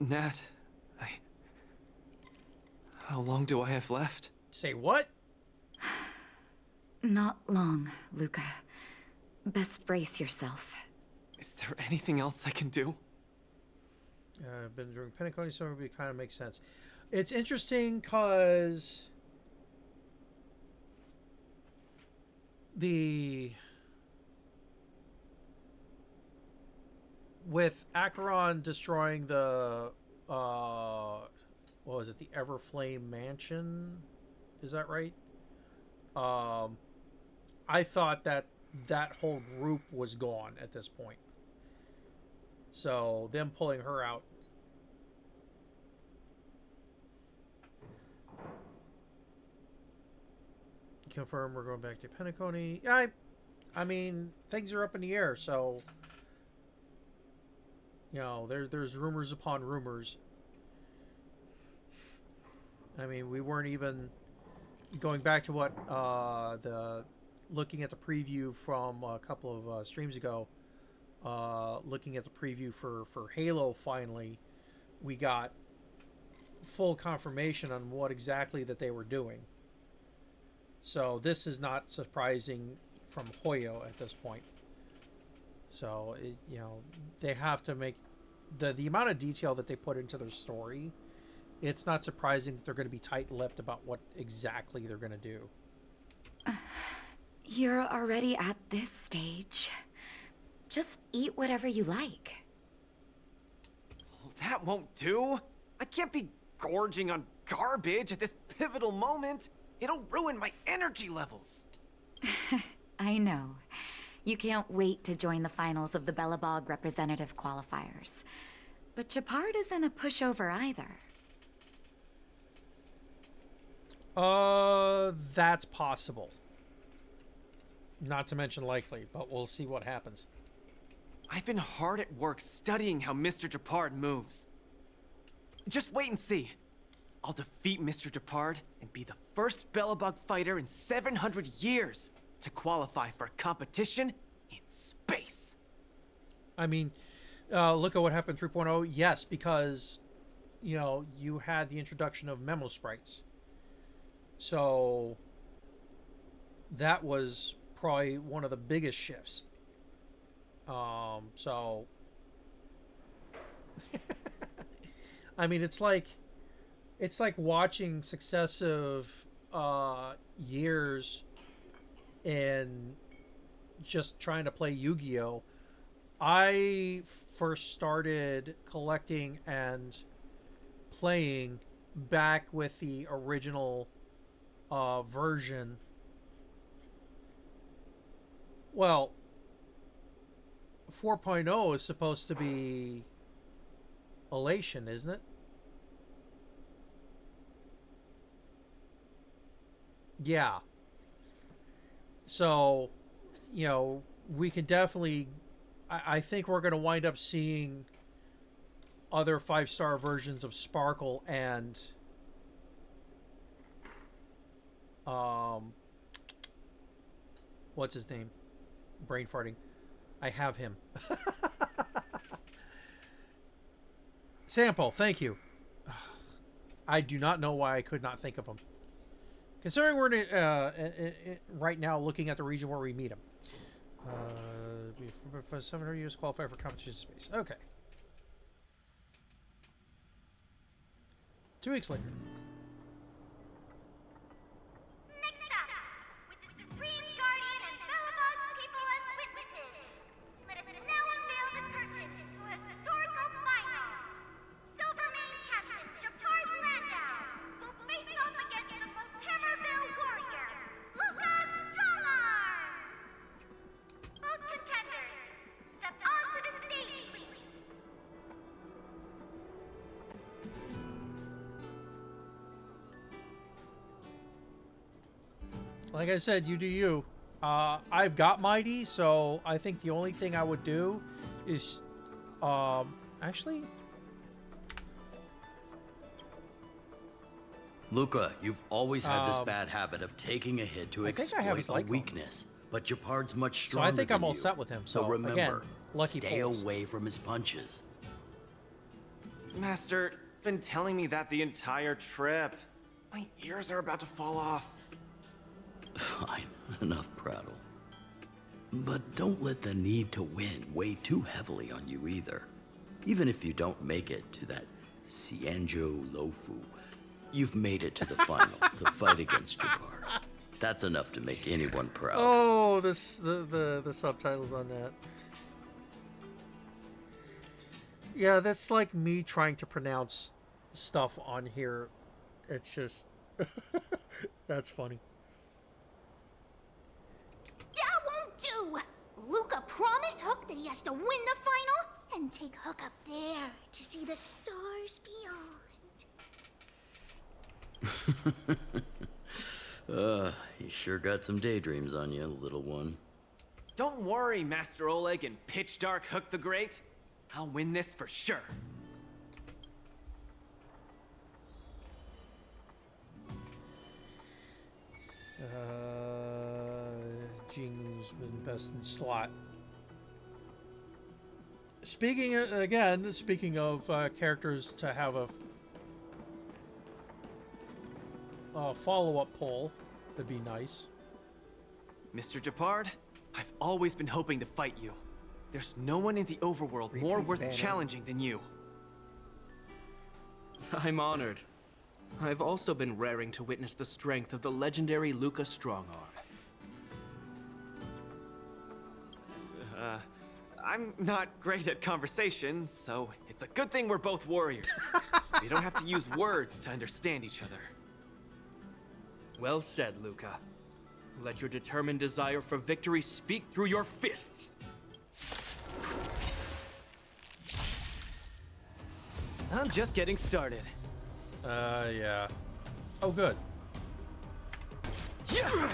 Nat, how long do I have left? Say what? Not long, Luca. Best brace yourself. Is there anything else I can do? I've been doing Pentacon, so it kind of makes sense. It's interesting because with Acheron destroying the what was it, the Everflame Mansion? Is that right? I thought that whole group was gone at this point. So them pulling her out. confirm we're going back to Penacony. Yeah, I mean, things are up in the air, so you know, there's rumors upon rumors. I mean, we weren't even going back to what looking at the preview from a couple of streams ago. Looking at the preview for Halo, finally, we got full confirmation on what exactly that they were doing. So this is not surprising from Hoyo at this point. So you know, they have to make the amount of detail that they put into their story. It's not surprising that they're going to be tight-lipped about what exactly they're going to do. You're already at this stage. Just eat whatever you like. Oh, that won't do. I can't be gorging on garbage at this pivotal moment. It'll ruin my energy levels. I know. You can't wait to join the finals of the Bellabog representative qualifiers. But Japard isn't a pushover either. That's possible. Not to mention likely, but we'll see what happens. I've been hard at work studying how Mr. Japard moves. Just wait and see. I'll defeat Mr. Japard and be the first Bellabog fighter in 700 years to qualify for a competition in space. I mean, look at what happened 3.0. Yes, because, you know, you had the introduction of memo sprites. So that was probably one of the biggest shifts. So I mean, it's like watching successive years and just trying to play Yu-Gi-Oh. I first started collecting and playing back with the original version. Well, 4.0 is supposed to be Elation, isn't it? Yeah. So, you know, we can definitely... I think we're going to wind up seeing other 5-star versions of Sparkle and... what's his name? Brain farting. I have him. Sample, thank you. I do not know why I could not think of him. Considering we're right now looking at the region where we meet him. For 700 years qualify for competition space. Okay. 2 weeks later. Like I said, you do you. I've got Mighty, so I think the only thing I would do is... actually... Luca, you've always had this bad habit of taking a hit to exploit a weakness. But Japard's much stronger than you. So I think I'm all you. set with him. So remember, again, lucky stay pulls. away from his punches. Master, been telling me that the entire trip. My ears are about to fall off. Fine, enough prattle. But don't let the need to win weigh too heavily on you either. Even if you don't make it to that Cienjo Lofu, you've made it to the final to fight against Japard. That's enough to make anyone proud. Oh, the subtitles on that. Yeah, that's like me trying to pronounce stuff on here. It's just... that's funny. That won't do! Luca promised Hook that he has to win the final and take Hook up there to see the stars beyond. You sure got some daydreams on you, little one. Don't worry, Master Oleg and Pitch Dark Hook the Great. I'll win this for sure. Jing's been best in slot. Speaking of characters to have a follow-up poll, that'd be nice. Mr. Japard, I've always been hoping to fight you. There's no one in the overworld more worth challenging than you. I'm honored. I've also been raring to witness the strength of the legendary Luca Strongarm. I'm not great at conversation, so it's a good thing we're both warriors. We don't have to use words to understand each other. Well said, Luca. Let your determined desire for victory speak through your fists. I'm just getting started. Yeah. Oh, good. Yeah!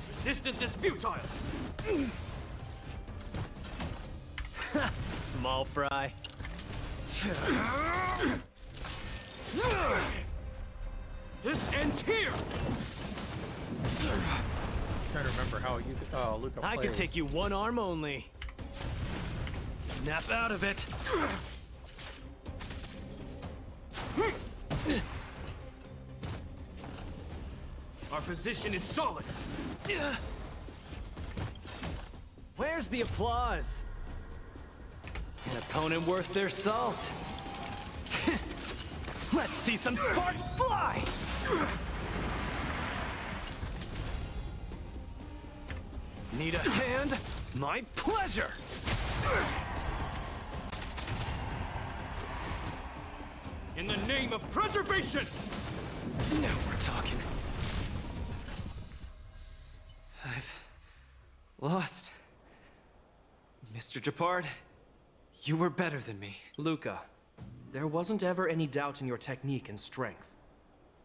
Resistance is futile! Small fry. This ends here! Trying to remember how Luca plays. I could take you one arm only. Snap out of it. Our position is solid. Where's the applause? An opponent worth their salt. Let's see some sparks fly! Need a hand? My pleasure! In the name of preservation! Now we're talking. I've lost. Mr. Japard, you were better than me. Luca, there wasn't ever any doubt in your technique and strength.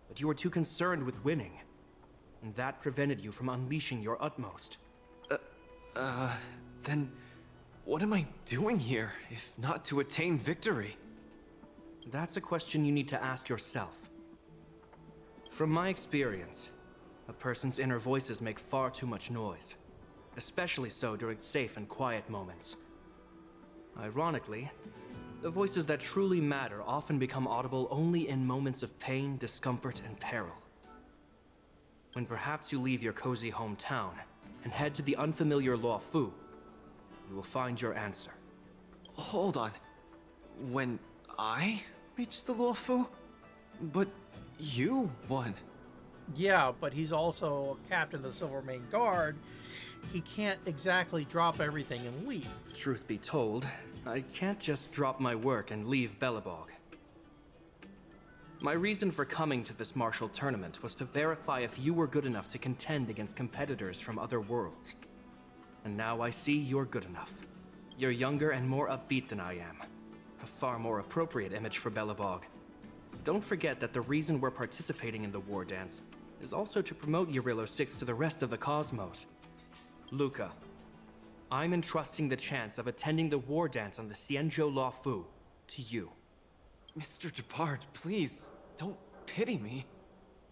But you were too concerned with winning. And that prevented you from unleashing your utmost. Then what am I doing here, if not to attain victory? That's a question you need to ask yourself. From my experience, a person's inner voices make far too much noise, especially so during safe and quiet moments. Ironically, the voices that truly matter often become audible only in moments of pain, discomfort, and peril. When perhaps you leave your cozy hometown and head to the unfamiliar Law Fu, you will find your answer. Hold on. When I reached the Law Fu? But you won. Yeah, but he's also a captain of the Silvermane Guard. He can't exactly drop everything and leave. Truth be told, I can't just drop my work and leave Belobog. My reason for coming to this martial tournament was to verify if you were good enough to contend against competitors from other worlds. And now I see you're good enough. You're younger and more upbeat than I am. A far more appropriate image for Belobog. Don't forget that the reason we're participating in the Wardance is also to promote Eurillo 6 to the rest of the cosmos. Luca, I'm entrusting the chance of attending the Wardance on the Xianzhou Law Fu to you. Mr. Japard, please, don't pity me.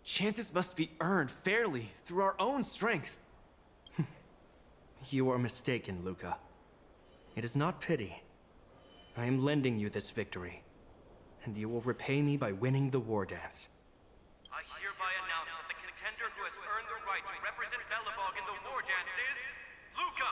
Chances must be earned fairly through our own strength. You are mistaken, Luca. It is not pity. I am lending you this victory, and you will repay me by winning the Wardance. I hereby announce that the contender who has earned the right to represent Belobog in the Wardance is Luca!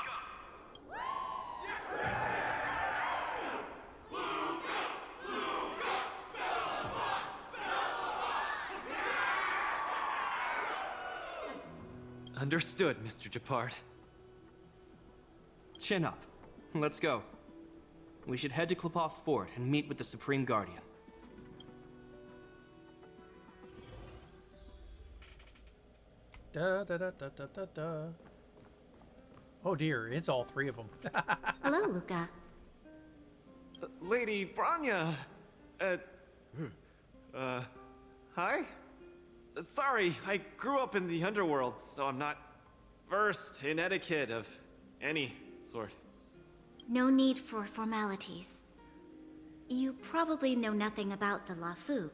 Understood, Mr. Japard. Chin up. Let's go. We should head to Klipov Fort and meet with the Supreme Guardian. Da, da, da, da, da, da, da. Oh dear, it's all three of them. Hello, Luca. Lady Branya, Hi? Sorry, I grew up in the underworld, so I'm not versed in etiquette of any sort. No need for formalities. You probably know nothing about the Lafu.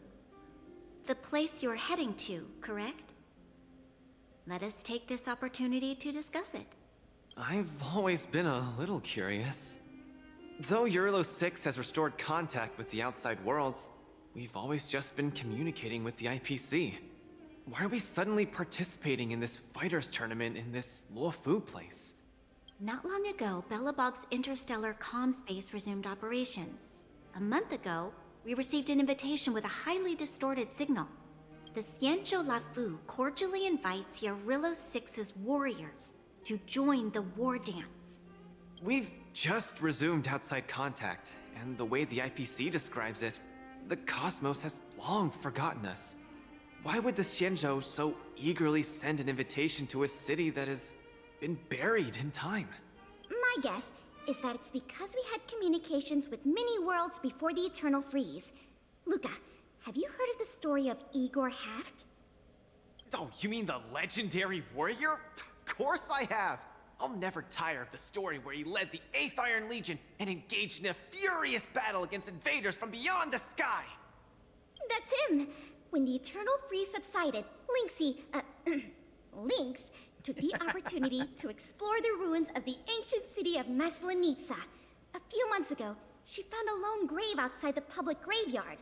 The place you're heading to, correct? Let us take this opportunity to discuss it. I've always been a little curious. Though Eurilo 6 has restored contact with the outside worlds, we've always just been communicating with the IPC. Why are we suddenly participating in this fighters tournament in this Luofu place? Not long ago, Belobog's interstellar comm space resumed operations. A month ago, we received an invitation with a highly distorted signal. The Xianzhou Lafu cordially invites Eurilo 6's warriors to join the Wardance. We've just resumed outside contact, and the way the IPC describes it, the cosmos has long forgotten us. Why would the Xianzhou so eagerly send an invitation to a city that has been buried in time? My guess is that it's because we had communications with many worlds before the Eternal Freeze. Luca, have you heard of the story of Igor Haft? Oh, you mean the legendary warrior? Of course I have! I'll never tire of the story where he led the 8th Iron Legion and engaged in a furious battle against invaders from beyond the sky! That's him! When the Eternal Freeze subsided, Lynx took the opportunity to explore the ruins of the ancient city of Maslenitsa. A few months ago, she found a lone grave outside the public graveyard.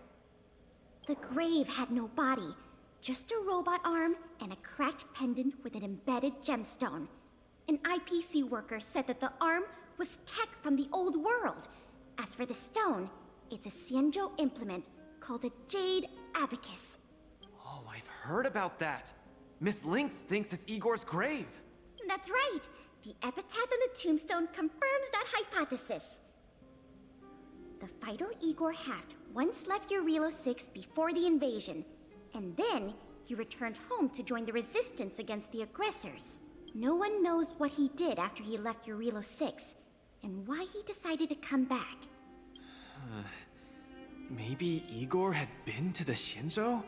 The grave had no body, just a robot arm and a cracked pendant with an embedded gemstone. An IPC worker said that the arm was tech from the old world. As for the stone, it's a Xianzhou implement called a Jade Abacus. Oh, I've heard about that. Miss Lynx thinks it's Igor's grave. That's right. The epitaph on the tombstone confirms that hypothesis. The fighter Igor Haft once left Eurilo 6 before the invasion, and then he returned home to join the resistance against the aggressors. No one knows what he did after he left Eurilo 6, and why he decided to come back. Maybe Igor had been to the Xianzhou?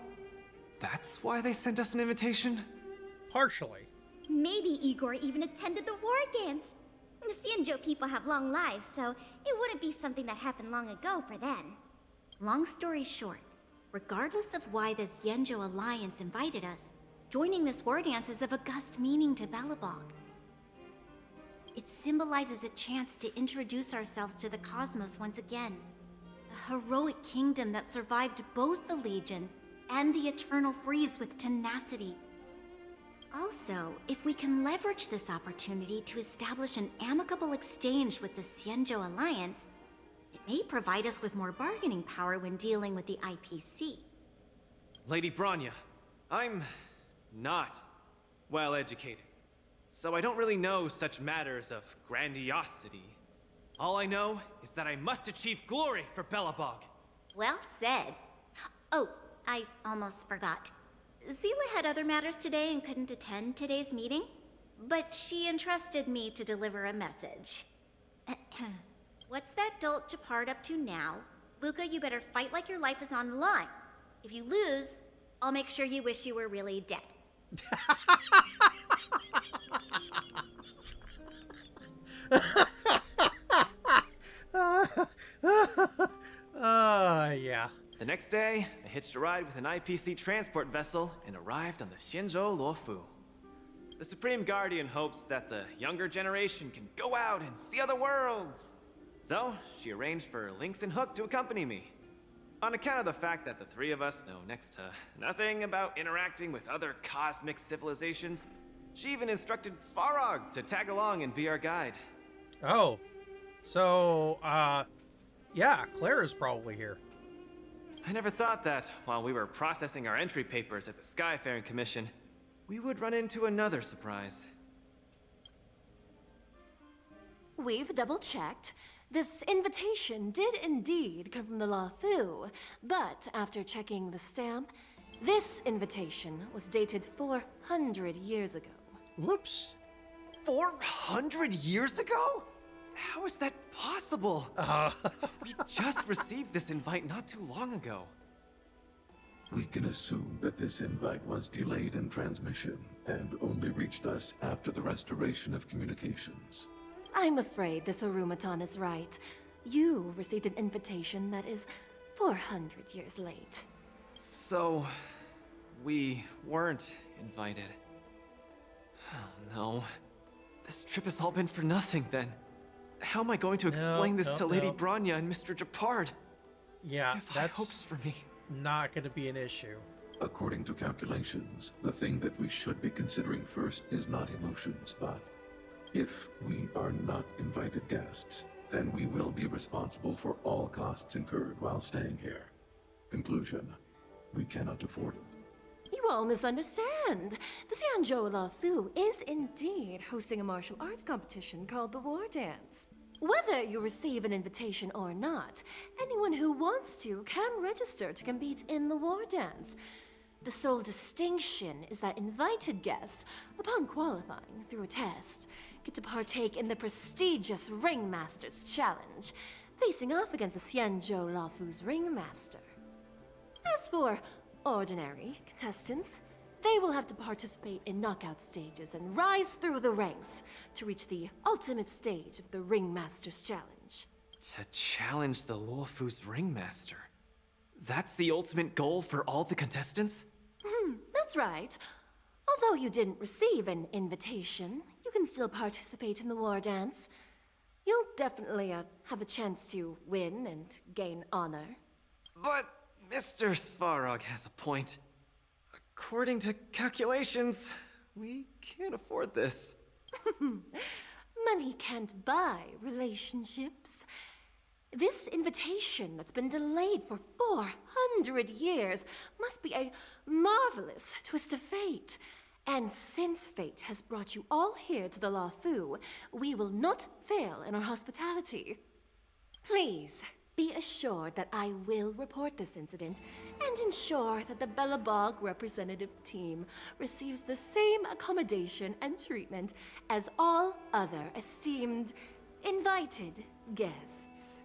That's why they sent us an invitation? Partially. Maybe Igor even attended the war dance. The Xianzhou people have long lives, so it wouldn't be something that happened long ago for them. Long story short, regardless of why the Xianzhou Alliance invited us, joining this war dance is of august meaning to Belobog. It symbolizes a chance to introduce ourselves to the cosmos once again. A heroic kingdom that survived both the Legion and the Eternal Freeze with tenacity. Also, if we can leverage this opportunity to establish an amicable exchange with the Xianzhou Alliance, it may provide us with more bargaining power when dealing with the IPC. Lady Bronya, I'm not well educated, so I don't really know such matters of grandiosity. All I know is that I must achieve glory for Belobog. Well said. Oh, I almost forgot. Zila had other matters today and couldn't attend today's meeting, but she entrusted me to deliver a message. What's that dolt Japard up to now? Luca, you better fight like your life is on the line. If you lose, I'll make sure you wish you were really dead. Yeah. The next day, I hitched a ride with an IPC transport vessel and arrived on the Xianzhou Luofu. The Supreme Guardian hopes that the younger generation can go out and see other worlds. So, she arranged for Lynx and Hook to accompany me. On account of the fact that the three of us know next to nothing about interacting with other cosmic civilizations, she even instructed Svarog to tag along and be our guide. Oh. So, yeah, Clara's probably here. I never thought that, while we were processing our entry papers at the Skyfaring Commission, we would run into another surprise. We've double-checked. This invitation did indeed come from the Luofu, but after checking the stamp, this invitation was dated 400 years ago. Whoops. 400 years ago? How is that possible? We just received this invite not too long ago. We can assume that this invite was delayed in transmission and only reached us after the restoration of communications. I'm afraid this Arumaton is right. You received an invitation that is 400 years late. So, we weren't invited. Oh no. This trip has all been for nothing then. How am I going to explain this to Lady Bronya and Mr. Japard? Yeah, that's hopes for me. Not going to be an issue. According to calculations, the thing that we should be considering first is not emotions, but if we are not invited guests, then we will be responsible for all costs incurred while staying here. Conclusion, we cannot afford it. You all misunderstand. The Xianzhou Lafu is indeed hosting a martial arts competition called the Wardance. Whether you receive an invitation or not, anyone who wants to can register to compete in the Wardance. The sole distinction is that invited guests, upon qualifying through a test, get to partake in the prestigious Ringmaster's Challenge, facing off against the Xianzhou Lafu's Ringmaster. As for ordinary contestants, they will have to participate in knockout stages and rise through the ranks to reach the ultimate stage of the Ringmaster's Challenge. To challenge the Luofu's Ringmaster? That's the ultimate goal for all the contestants? That's right. Although you didn't receive an invitation, you can still participate in the war dance. You'll definitely have a chance to win and gain honor. But Mr. Svarog has a point. According to calculations, we can't afford this. Money can't buy relationships. This invitation that's been delayed for 400 years must be a marvelous twist of fate. And since fate has brought you all here to the Lafu, we will not fail in our hospitality. Please, be assured that I will report this incident and ensure that the Belobog representative team receives the same accommodation and treatment as all other esteemed, invited guests.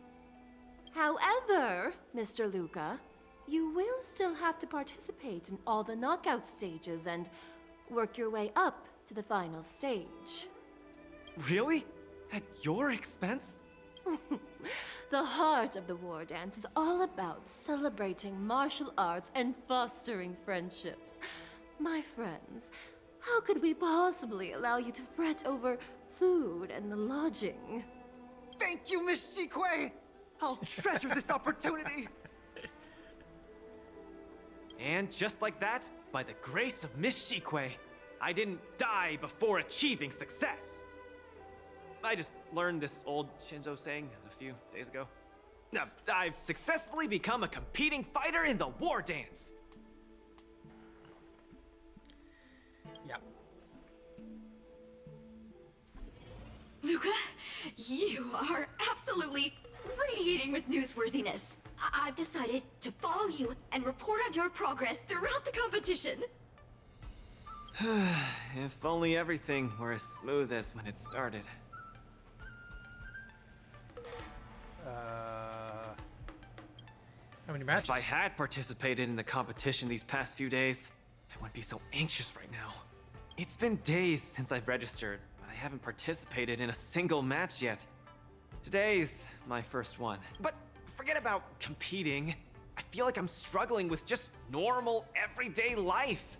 However, Mr. Luca, you will still have to participate in all the knockout stages and work your way up to the final stage. Really? At your expense? The heart of the war dance is all about celebrating martial arts and fostering friendships. My friends, how could we possibly allow you to fret over food and lodging? Thank you, Miss Shikwe! I'll treasure this opportunity! And just like that, by the grace of Miss Shikwe, I didn't die before achieving success. I just learned this old Shinzo saying a few days ago. Now, I've successfully become a competing fighter in the war dance. Yep. Luca, you are absolutely radiating with newsworthiness. I've decided to follow you and report on your progress throughout the competition. If only everything were as smooth as when it started. How many matches? If I had participated in the competition these past few days, I wouldn't be so anxious right now. It's been days since I've registered, but I haven't participated in a single match yet. Today's my first one. But forget about competing. I feel like I'm struggling with just normal, everyday life.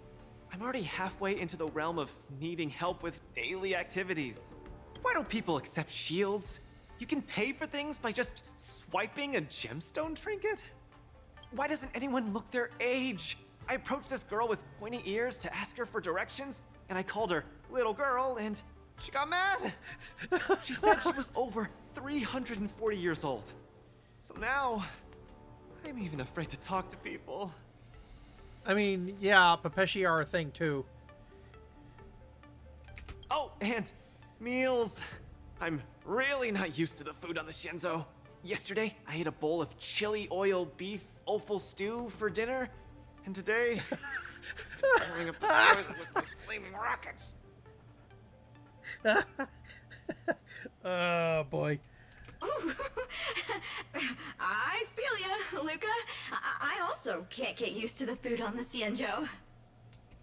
I'm already halfway into the realm of needing help with daily activities. Why don't people accept shields? You can pay for things by just swiping a gemstone trinket? Why doesn't anyone look their age? I approached this girl with pointy ears to ask her for directions, and I called her little girl, and she got mad. She said she was over 340 years old. So now, I'm even afraid to talk to people. I mean, yeah, Pepeshi are a thing too. Oh, and meals. I'm really not used to the food on the Shinzo. Yesterday, I ate a bowl of chili oil beef offal stew for dinner, and today, I'm pouring up the toilet with my flaming rockets. Oh boy. I feel ya. Luca, I also can't get used to the food on the Xianzhou.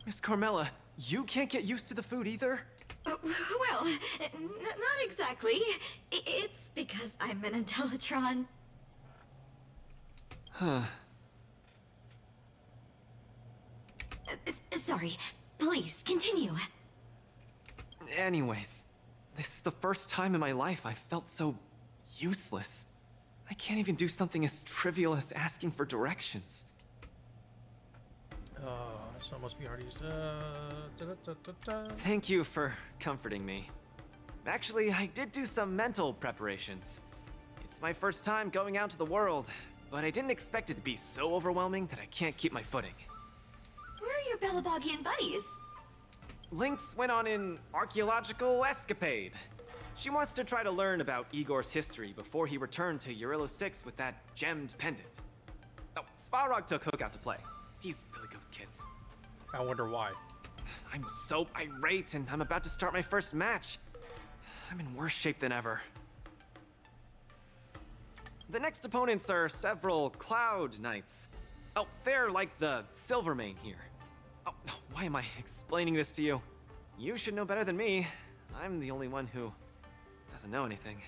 Miss Carmela, you can't get used to the food either? Well, not exactly. It's because I'm an Intellatron. Huh. Sorry. Please, continue. Anyways, this is the first time in my life I felt so useless. I can't even do something as trivial as asking for directions. So it must be hard to use. Thank you for comforting me. Actually, I did do some mental preparations. It's my first time going out to the world, but I didn't expect it to be so overwhelming that I can't keep my footing. Where are your Belabogian buddies? Lynx went on an archaeological escapade. She wants to try to learn about Igor's history before he returned to Urilla 6 with that gemmed pendant. Oh, Svarog took Hook out to play. He's really good with kids. I wonder why. I'm so irate, and I'm about to start my first match. I'm in worse shape than ever. The next opponents are several Cloud Knights. Oh, they're like the Silvermane here. Oh, why am I explaining this to you? You should know better than me. I'm the only one who doesn't know anything.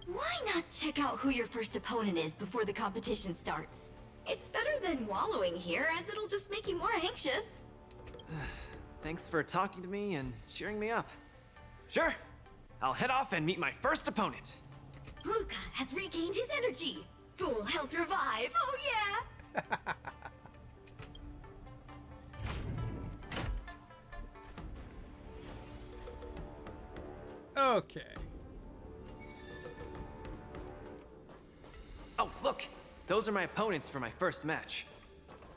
Why not check out who your first opponent is before the competition starts? It's better than wallowing here, as it'll just make you more anxious. Thanks for talking to me and cheering me up. Sure, I'll head off and meet my first opponent. Luca has regained his energy. Full health revive, oh yeah! Okay. Oh, look! Those are my opponents for my first match.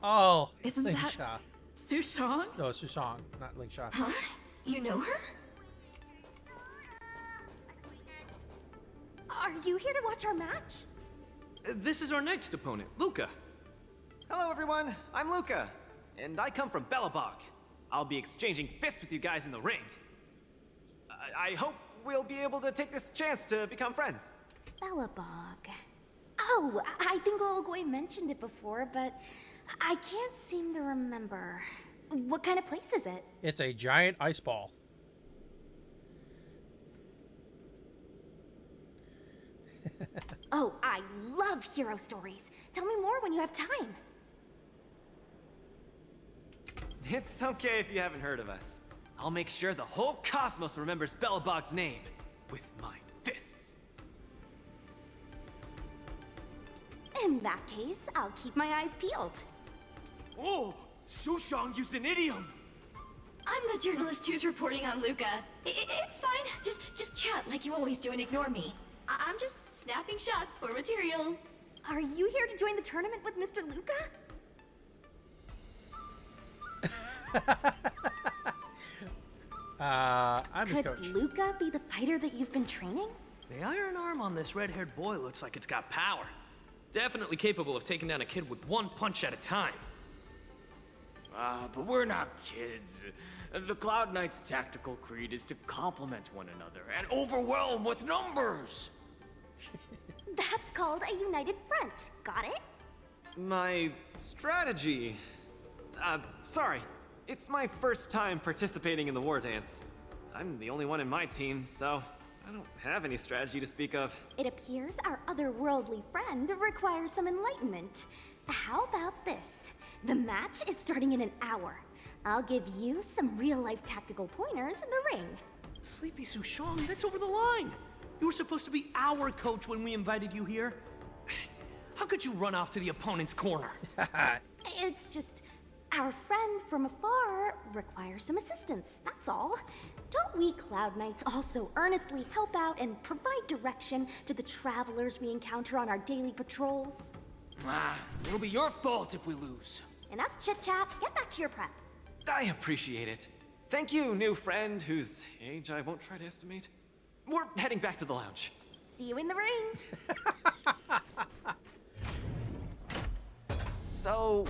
Oh, Isn't Ling that Sha. Sushong? No, it's Susong, not Ling Sha. Huh? You know her? Are you here to watch our match? This is our next opponent, Luca. Hello, everyone. I'm Luca, and I come from Belobog. I'll be exchanging fists with you guys in the ring. I hope we'll be able to take this chance to become friends. Belobog. Oh, I think Olgoy mentioned it before, but I can't seem to remember. What kind of place is it? It's a giant ice ball. Oh, I love hero stories. Tell me more when you have time. It's okay if you haven't heard of us. I'll make sure the whole cosmos remembers Belobog's name with my fists. In that case, I'll keep my eyes peeled. Oh, Sushong used an idiom. I'm the journalist who's reporting on Luca. It's fine. Just chat like you always do and ignore me. I'm just snapping shots for material. Are you here to join the tournament with Mr. Luca? I'm his coach. Could Luca be the fighter that you've been training? The iron arm on this red-haired boy looks like it's got power. Definitely capable of taking down a kid with one punch at a time. But we're not kids. The Cloud Knight's tactical creed is to complement one another and overwhelm with numbers. That's called a united front. Got it? My strategy. Sorry. It's my first time participating in the Wardance. I'm the only one in my team, so I don't have any strategy to speak of. It appears our otherworldly friend requires some enlightenment. How about this? The match is starting in an hour. I'll give you some real-life tactical pointers in the ring. Sleepy Sushong, that's over the line. You were supposed to be our coach when we invited you here. How could you run off to the opponent's corner? It's just, our friend from afar requires some assistance, that's all. Don't we Cloud Knights also earnestly help out and provide direction to the travelers we encounter on our daily patrols? It'll be your fault if we lose. Enough chit-chat, get back to your prep. I appreciate it. Thank you, new friend, whose age I won't try to estimate. We're heading back to the lounge. See you in the ring. So,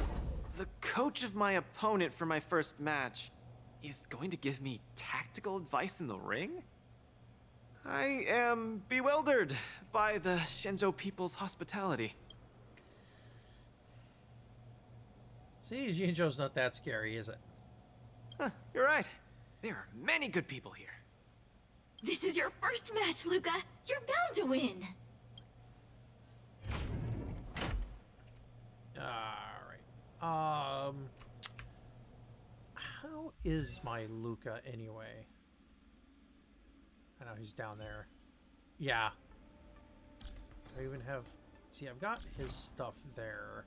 the coach of my opponent for my first match is going to give me tactical advice in the ring? I am bewildered by the Shenzhou people's hospitality. See, Jinjo's not that scary, is it? Huh, you're right. There are many good people here. This is your first match, Luca. You're bound to win. Alright. How is my Luca anyway? I know he's down there. Yeah. Do I even have... See, I've got his stuff there.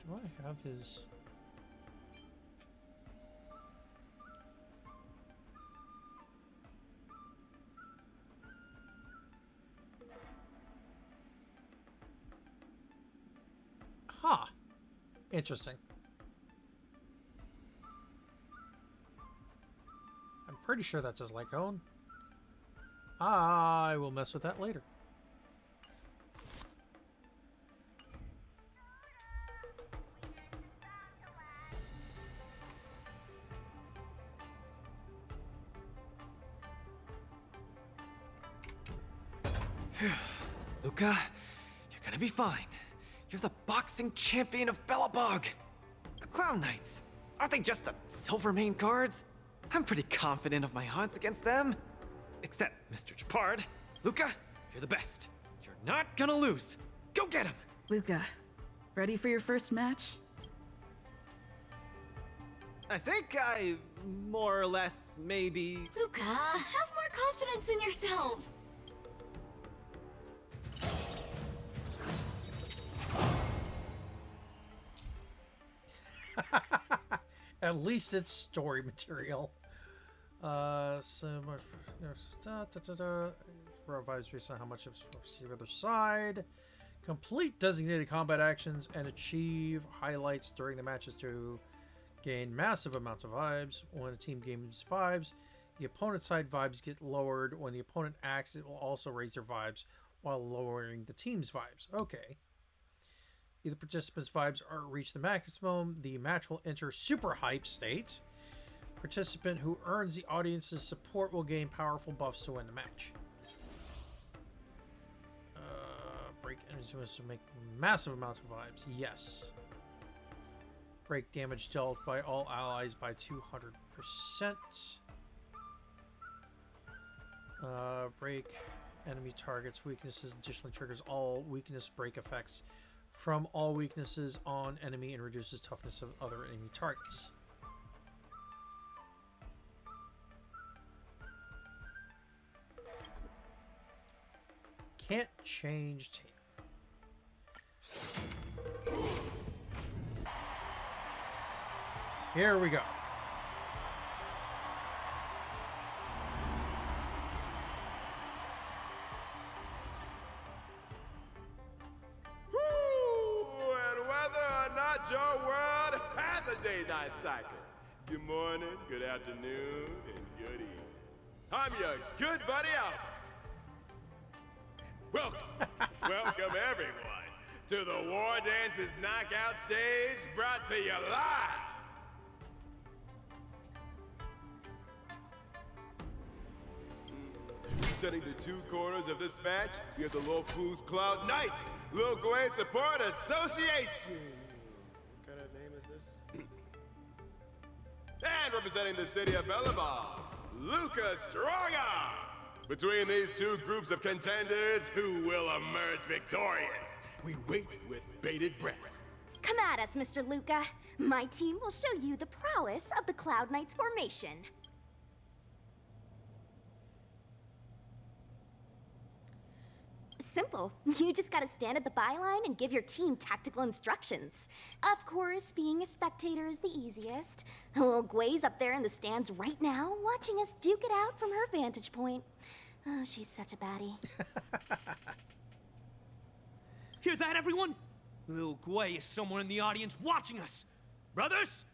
Do I have his... Huh. Interesting. I'm pretty sure that's his Lycone. I will mess with that later. Luca, you're gonna be fine. You're the boxing champion of Belobog. The Clown Knights, aren't they just the Silvermane guards? I'm pretty confident of my odds against them. Except Mr. Chapard. Luca, you're the best. You're not gonna lose. Go get him! Luca, ready for your first match? I think I more or less maybe... Luca, have more confidence in yourself. At least it's story material. So much vibes based on how much it's the other side. Complete designated combat actions and achieve highlights during the matches to gain massive amounts of vibes. When a team gains vibes, the opponent's side vibes get lowered. When the opponent acts, it will also raise their vibes while lowering the team's vibes. Okay. Either participants' vibes are reach the maximum, the match will enter super hype state. Participant who earns the audience's support will gain powerful buffs to win the match. Break enemies to make massive amounts of vibes. Yes. Break damage dealt by all allies by 200%. Break enemy targets' weaknesses additionally triggers all weakness break effects from all weaknesses on enemy and reduces toughness of other enemy targets. Can't change team. Here we go. Your world has a day-night cycle. Good morning, good afternoon, and good evening. I'm your good buddy Albert. Welcome everyone to the Wardance's knockout stage, brought to you live. Setting the two corners of this match, we have the Lofu's Cloud Knights, Lil Gwei Support Association. What kind of name is this? And representing the city of Belobog, Luca Strongarm. Between these two groups of contenders, who will emerge victorious? We wait with bated breath. Come at us, Mr. Luca. My team will show you the prowess of the Cloud Knights formation. Simple. You just gotta stand at the byline and give your team tactical instructions. Of course, being a spectator is the easiest. Little Gwei's up there in the stands right now, watching us duke it out from her vantage point. Oh, she's such a baddie. Hear that, everyone? Lil Gwei is someone in the audience watching us. Brothers,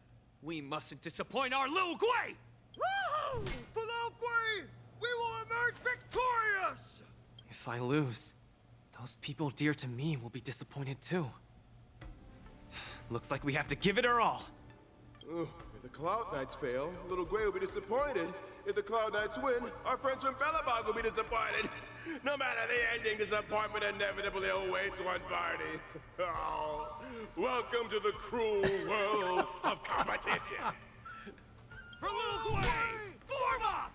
we mustn't disappoint our Lil Gwei! Woohoo! For Lil Gwei, we will emerge victorious! If I lose, those people dear to me will be disappointed too. Looks like we have to give it our all. If the Cloud Knights fail, Little Gwei will be disappointed, If the Cloud Knights win, our friends from Bellabog will be disappointed. No matter the ending, disappointment inevitably awaits one party. Oh, welcome to the cruel world of competition. For Little Gwei, form up!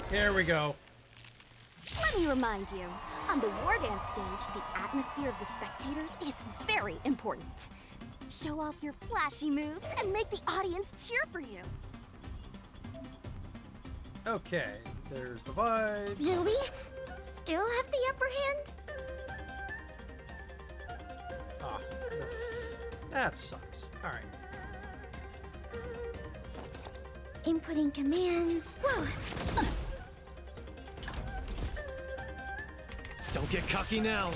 Here we go. Let me remind you, on the Wardance stage, the atmosphere of the spectators is very important. Show off your flashy moves and make the audience cheer for you. Okay, there's the vibes. Do we still have the upper hand? Ah, that sucks. All right. Inputting commands. Whoa! Don't get cocky now.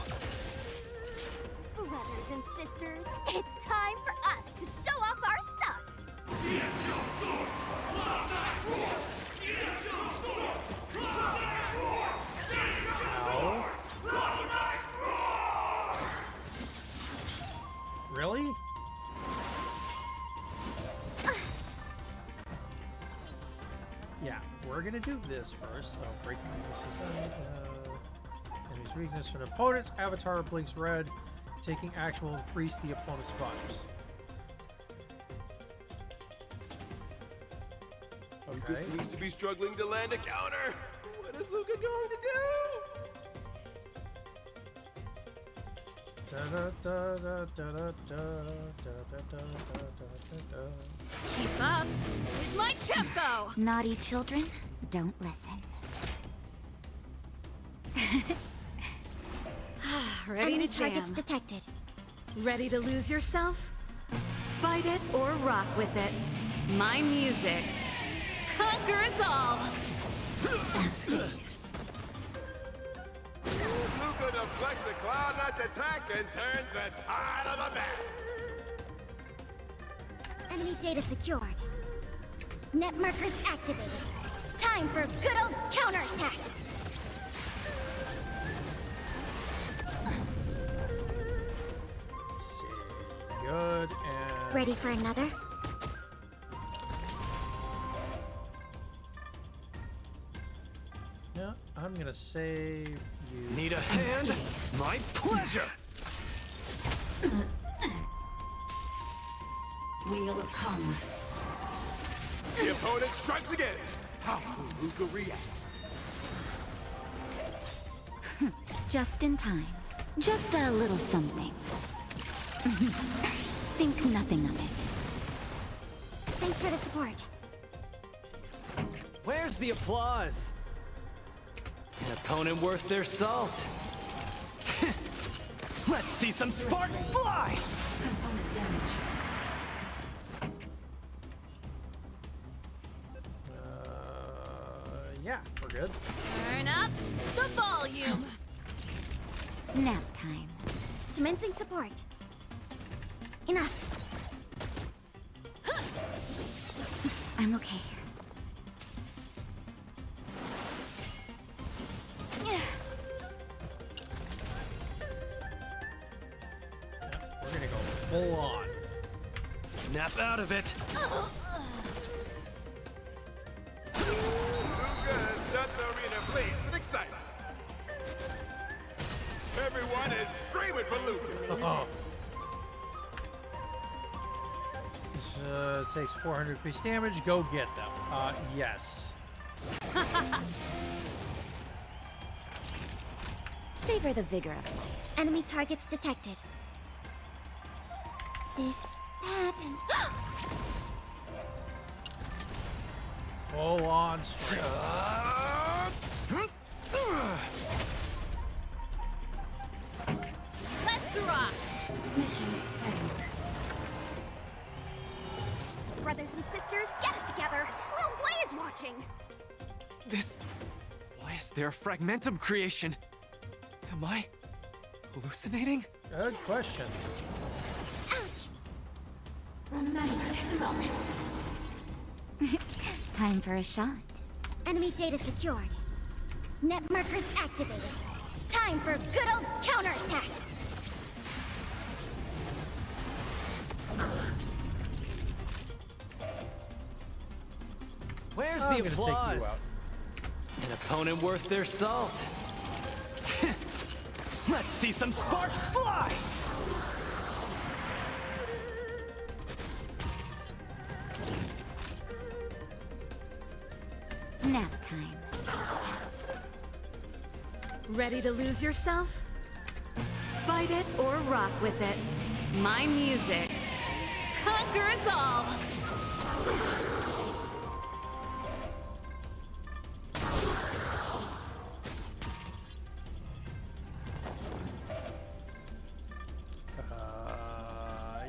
Brothers and sisters, it's time for us to show off our stuff. Ow. Really? Yeah, we're gonna do this first. Oh, break weaknesses. Enemy's weakness from opponent's avatar blinks red. Taking action will increase the opponent's vibes. Luca seems to be struggling to land a counter. What is Luca going to Keep up with my tempo! Naughty children, don't listen. Ready Enemy to jam. targets detected. Ready to lose yourself? Fight it or rock with it. My music. Conquer us all! Luca deflects the Cloud Knight's attack and turns the tide of the match. Enemy data secured. Net markers activated. Time for good old counterattack. Let's see. Good and... Ready for another? Yeah, I'm gonna save you. Need a hand? My pleasure! Wheel of Karma. The opponent strikes again. How will Luca react? Just in time. Just a little something. Think nothing of it. Thanks for the support. Where's the applause? An opponent worth their salt. Let's see some sparks fly! Component damage. Yeah, we're good. Turn up the volume! Nap time. Commencing support. Enough. I'm okay. We're gonna go full on. Snap out of it! Luca has set the arena ablaze with excitement. Everyone is screaming for Luca. Oh. This takes 400 increased damage. Go get them. Yes. Savor the vigor of life. Enemy targets detected. This, that, and... Full on strength. Let's rock! Mission failed. Brothers and sisters, get it together. Lil Gwei is watching. This... Why is there a fragmentum creation? Am I hallucinating? Good question. Ouch! Remember this moment. Time for a shot. Enemy data secured. Net markers activated. Time for good old counterattack. Where's the the gonna applause? take you out. An opponent worth their salt. Let's see some sparks fly! Nap time. Ready to lose yourself? Fight it or rock with it. My music. Conquer us all!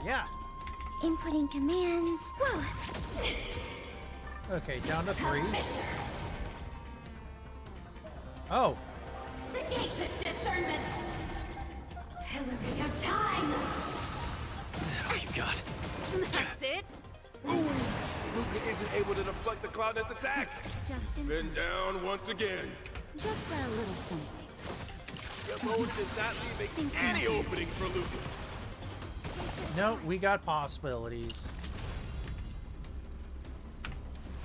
Yeah. Inputting commands. Whoa. Okay, down to 3. Oh. Sagacious discernment. Hillary of time. Oh, you got. That's it. Luca isn't able to deflect the Cloud Knight's attack. Been down once again. Just a little something. Your mode is not leaving any openings for Luca. No, we got possibilities.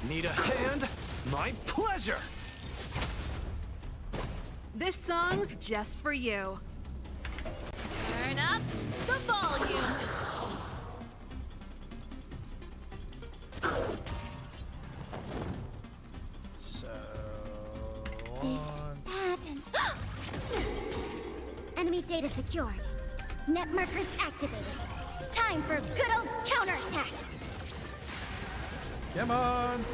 Need a hand? My pleasure! This song's just for you. Turn up the volume. So... That, and... Enemy data secured. Net markers activated. Time for good old counterattack. Come on!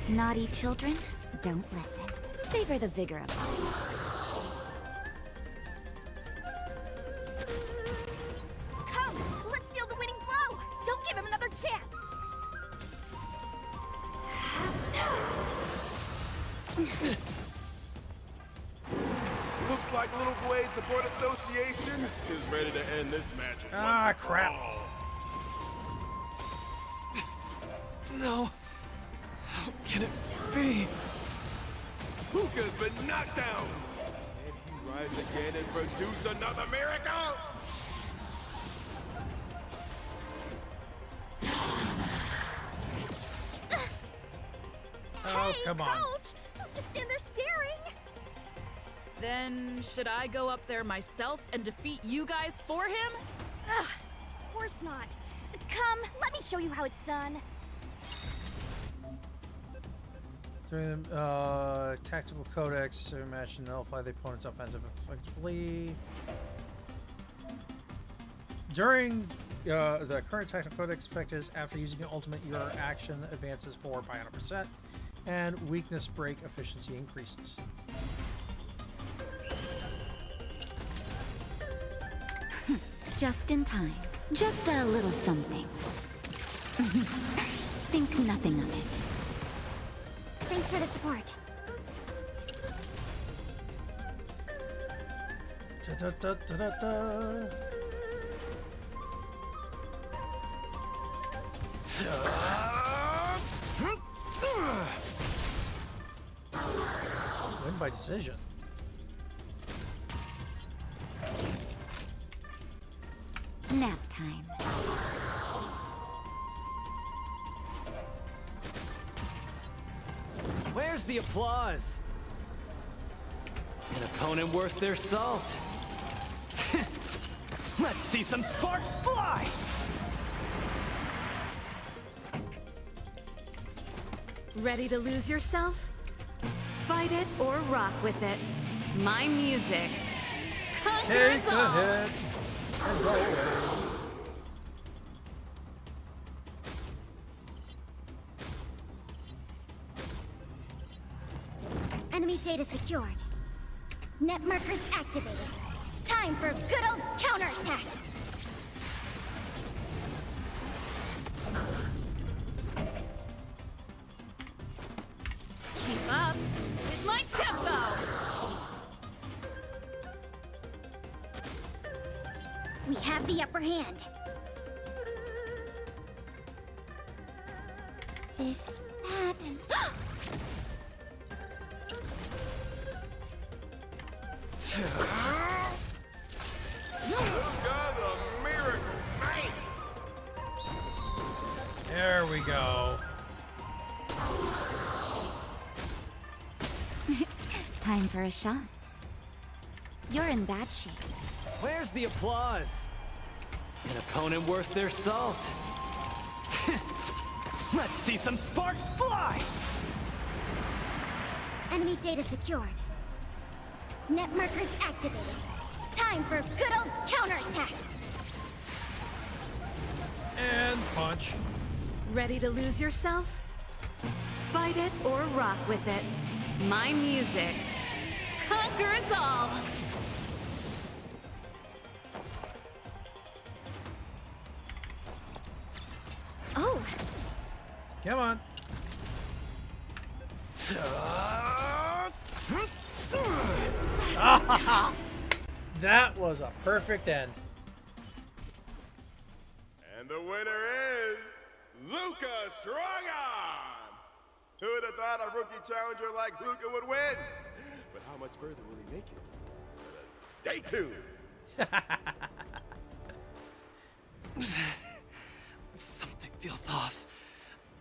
Naughty children, don't listen. Savor the vigor of life. Come, let's steal the winning blow. Don't give him another chance. Looks like Little Guay Support Association is ready to end this match. Ah, crap. No. How can it be? Luca's been knocked down. Can he rise again and produce another miracle? Oh, come on. Coach, don't just stand there staring. Then, should I go up there myself and defeat you guys for him? Ugh, of course not. Come, let me show you how it's done. During tactical codex, match and nullify the opponent's offensive effectively. During the current tactical codex effect is after using the ultimate, your action advances forward by 100%, and weakness break efficiency increases. Just in time. Just a little something. Think nothing of it. Thanks for the support. Da, da, da, da, da. Win by decision. Nap time. Where's the applause? An opponent worth their salt. Let's see some sparks fly! Ready to lose yourself? Fight it or rock with it. My music. Conquer Take us all. the hit and go away. Enemy data secured. Net markers activated. Time for good old counterattack. Keep up with my tempo. We have the upper hand. This, that, and... The miracle man. There we go. Time for a shot. You're in bad shape. Where's the applause? An opponent worth their salt. Let's see some sparks fly! Enemy data secured. Net markers activated. Time for good old counterattack. And punch. Ready to lose yourself? Fight it or rock with it. My music. Conquer us all! Oh! Come on. That was a perfect end. And the winner is Luca Strongarm! Who would have thought a rookie challenger like Luca would win? But how much further will he make it? Stay tuned! Something feels off.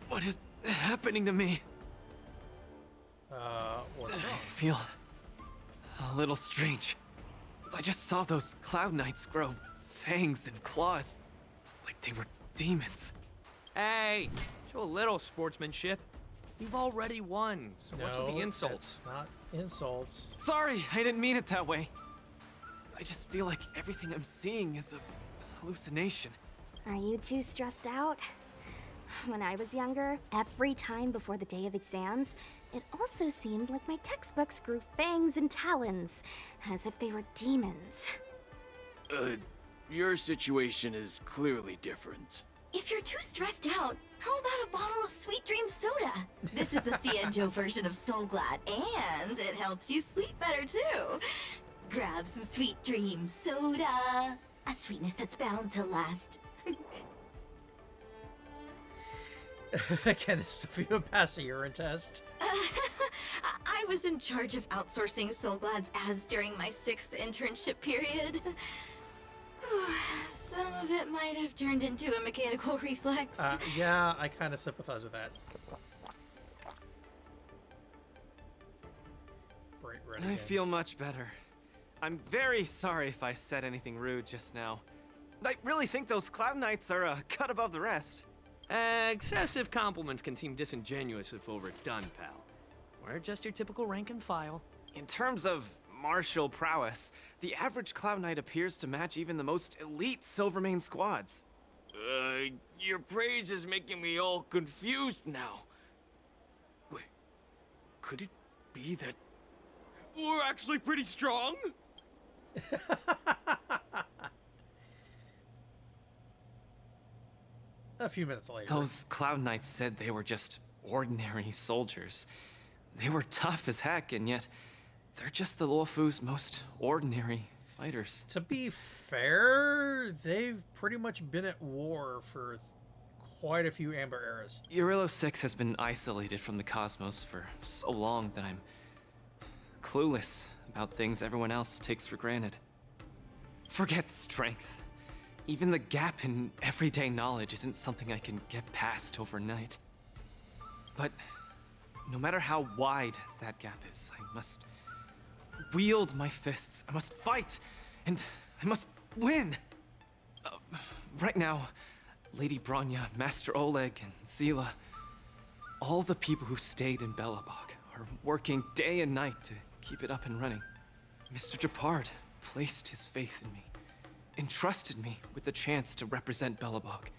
What is happening to me? What's wrong? I feel a little strange. I just saw those Cloud Knights grow fangs and claws, like they were demons. Hey, show a little sportsmanship. You've already won, so what's with the insults? That's not insults. Sorry, I didn't mean it that way. I just feel like everything I'm seeing is a hallucination. Are you too stressed out? When I was younger, every time before the day of exams, it also seemed like my textbooks grew fangs and talons, as if they were demons. Your situation is clearly different. If you're too stressed out, how about a bottle of Sweet Dream soda? This is the Cienjo version of Soul Glad, and it helps you sleep better too. Grab some Sweet Dream soda. A sweetness that's bound to last. Can this still be a pass a urine test? I was in charge of outsourcing Soul Glad's ads during my 6th internship period. Some of it might have turned into a mechanical reflex. Yeah, I kind of sympathize with that. Bright red I again. feel much better. I'm very sorry if I said anything rude just now. I really think those Cloud Knights are a cut above the rest. Excessive compliments can seem disingenuous if overdone, pal. We're just your typical rank and file. In terms of martial prowess, the average Cloud Knight appears to match even the most elite Silvermane squads. Your praise is making me all confused now. Wait, could it be that we're actually pretty strong? A few minutes later. Those Cloud Knights said they were just ordinary soldiers. They were tough as heck, and yet they're just the Luofu's most ordinary fighters. To be fair, they've pretty much been at war for quite a few Amber eras. Eurillo 6 has been isolated from the cosmos for so long that I'm clueless about things everyone else takes for granted. Forget strength. Even the gap in everyday knowledge isn't something I can get past overnight. But no matter how wide that gap is, I must wield my fists. I must fight, and I must win. Right now, Lady Bronya, Master Oleg, and Zila, all the people who stayed in Belobog are working day and night to keep it up and running. Mr. Japard placed his faith in me, entrusted me with the chance to represent Belobog.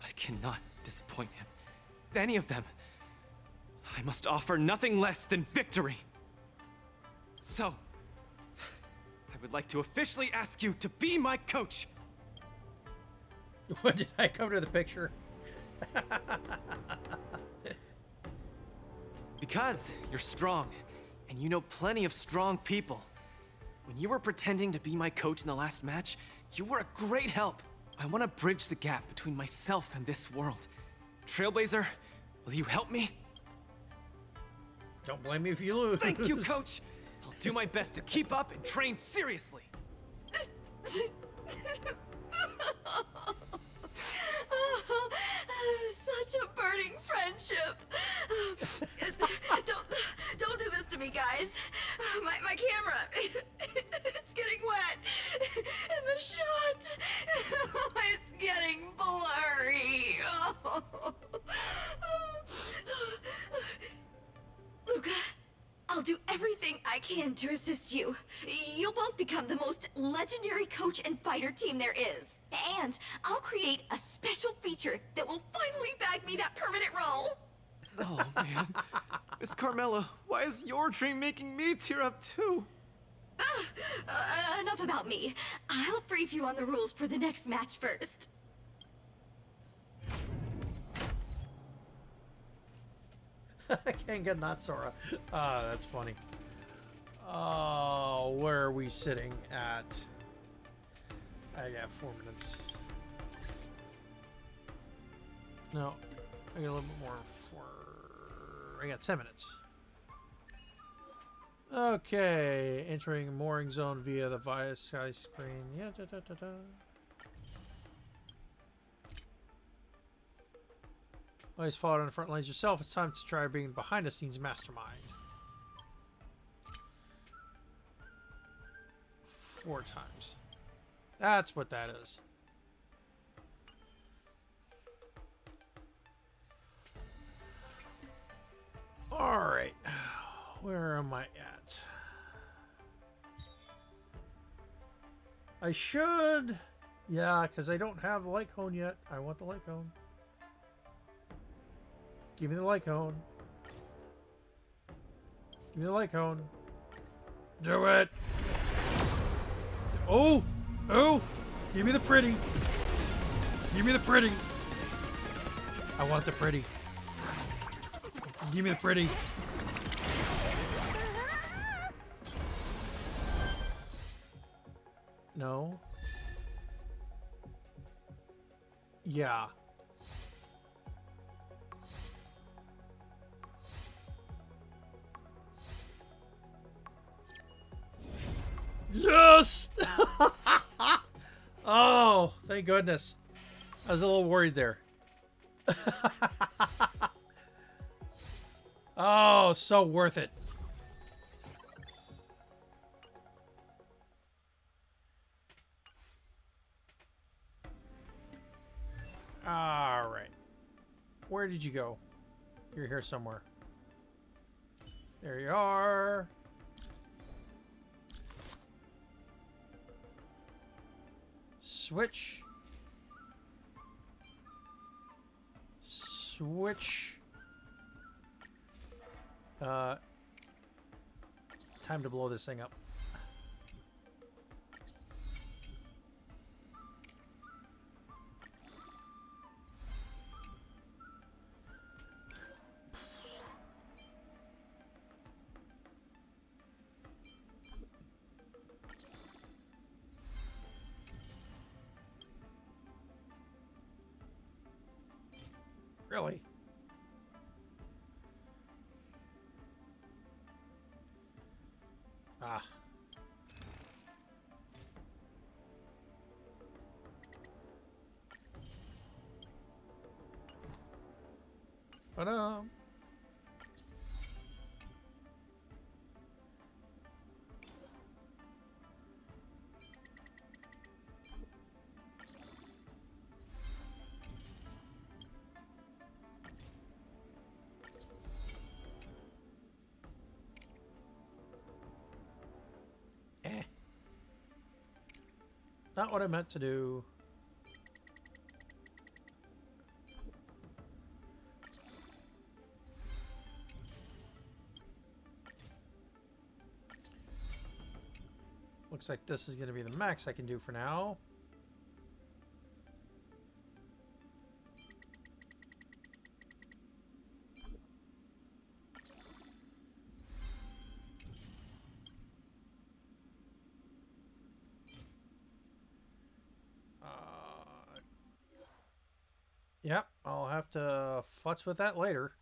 I cannot disappoint him. Any of them. I must offer nothing less than victory. So, I would like to officially ask you to be my coach. When did I come to the picture? Because you're strong, and you know plenty of strong people. When you were pretending to be my coach in the last match, you were a great help. I want to bridge the gap between myself and this world. Trailblazer, will you help me? Don't blame me if you lose. Thank you, coach. I'll do my best to keep up and train seriously. Such a burning friendship. Don't do this to me, guys. My camera. It's getting wet. And the shot. It's getting blurry. Oh. Luca, I'll do everything I can to assist you. You'll both become the most legendary coach and fighter team there is. And I'll create a special feature that will finally bag me that permanent role. Oh, man. Miss Carmela, why is your dream making me tear up too? Enough about me. I'll brief you on the rules for the next match first. Can't get not Sora. Ah, that's funny. Oh, where are we sitting at? I got 4 minutes. No, I got a little bit more. I got 10 minutes. Okay, entering mooring zone via the via sky screen. Yeah, da, da, da, da. Always followed on the front lines yourself. It's time to try being behind the scenes mastermind. 4 times. That's what that is. Alright. Where am I at? I should... Yeah, because I don't have the light cone yet. I want the light cone. Give me the light cone. Give me the light cone. Do it! Oh! Oh! Give me the pretty! Give me the pretty! I want the pretty. Give me the pretty. No. Yeah. Yes! Oh, thank goodness. I was a little worried there. Oh, so worth it. All right. Where did you go? You're here somewhere. There you are. Switch. Switch. Time to blow this thing up. Really? Ah. Ta-da. Not what I meant to do. Looks like this is going to be the max I can do for now. Yep, I'll have to futz with that later.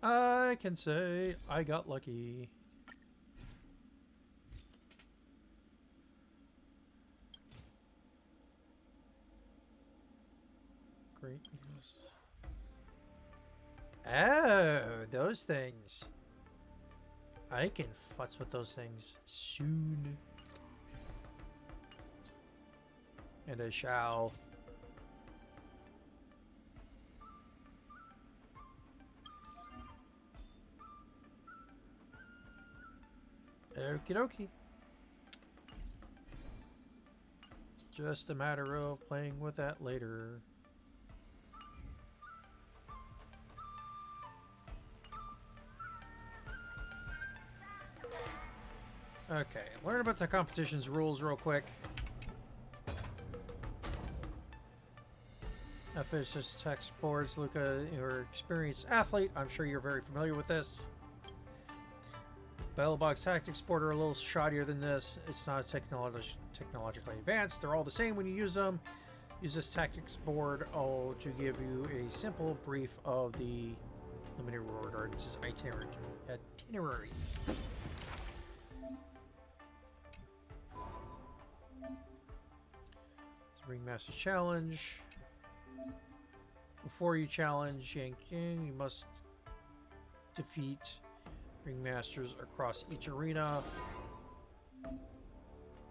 I can say I got lucky. Oh, those things. I can futz with those things soon. And I shall. Okie dokie. Just a matter of playing with that later. Okay, learn about the competition's rules real quick. Officious text boards. Luca, you're an experienced athlete. I'm sure you're very familiar with this. Battlebox tactics board are a little shoddier than this. It's not technologically advanced. They're all the same when you use them. Use this tactics board to give you a simple brief of the limited Wardance's itinerary. Ringmaster Challenge. Before you challenge Yang Yang, you must defeat ringmasters across each arena.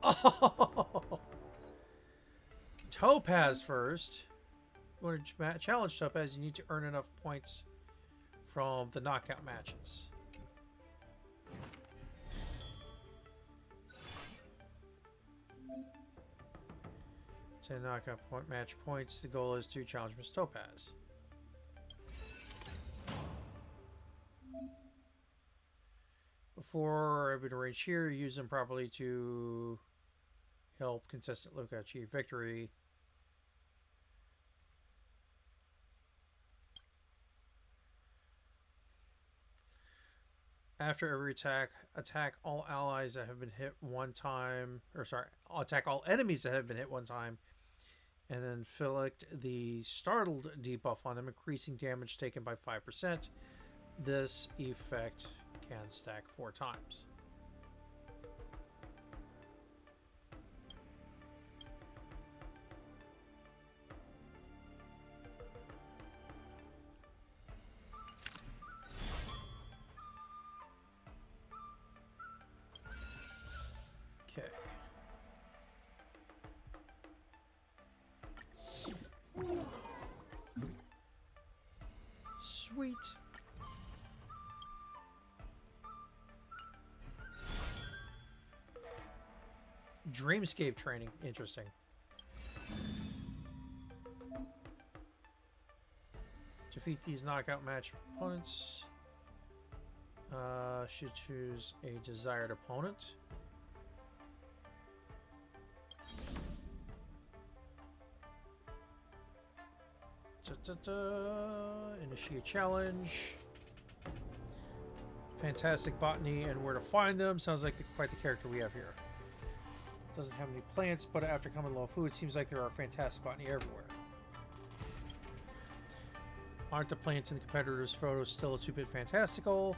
Oh! Topaz first. In order to challenge Topaz, you need to earn enough points from the knockout matches. To knockout match points, the goal is to challenge Miss Topaz. Before I've been arranged here, use them properly to help contestant Luca achieve victory. After every attack all allies that have been hit one time, attack all enemies that have been hit one time, and then inflict the startled debuff on them, increasing damage taken by 5%. This effect can stack 4 times. Okay. Sweet. Dreamscape training. Interesting. Defeat these knockout match opponents. Should choose a desired opponent. Initiate challenge. Fantastic botany and where to find them. Sounds like quite the character we have here. Doesn't have any plants, but after coming low food, it seems like there are fantastic botany everywhere. Aren't the plants in the competitor's photos still a 2-bit fantastical?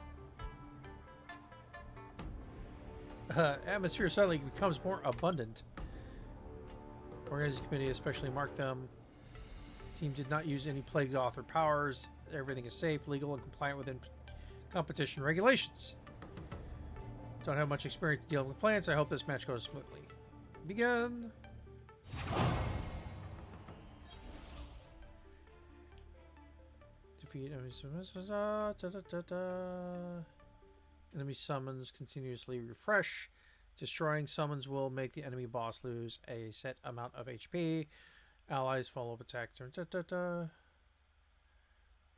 Atmosphere suddenly becomes more abundant. Organizing committee especially marked them. Team did not use any plagues author powers. Everything is safe, legal, and compliant within competition regulations. Don't have much experience dealing with plants. I hope this match goes smoothly. Begin. Defeat enemy summons continuously refresh. Destroying summons will make the enemy boss lose a set amount of HP. Allies follow up attack.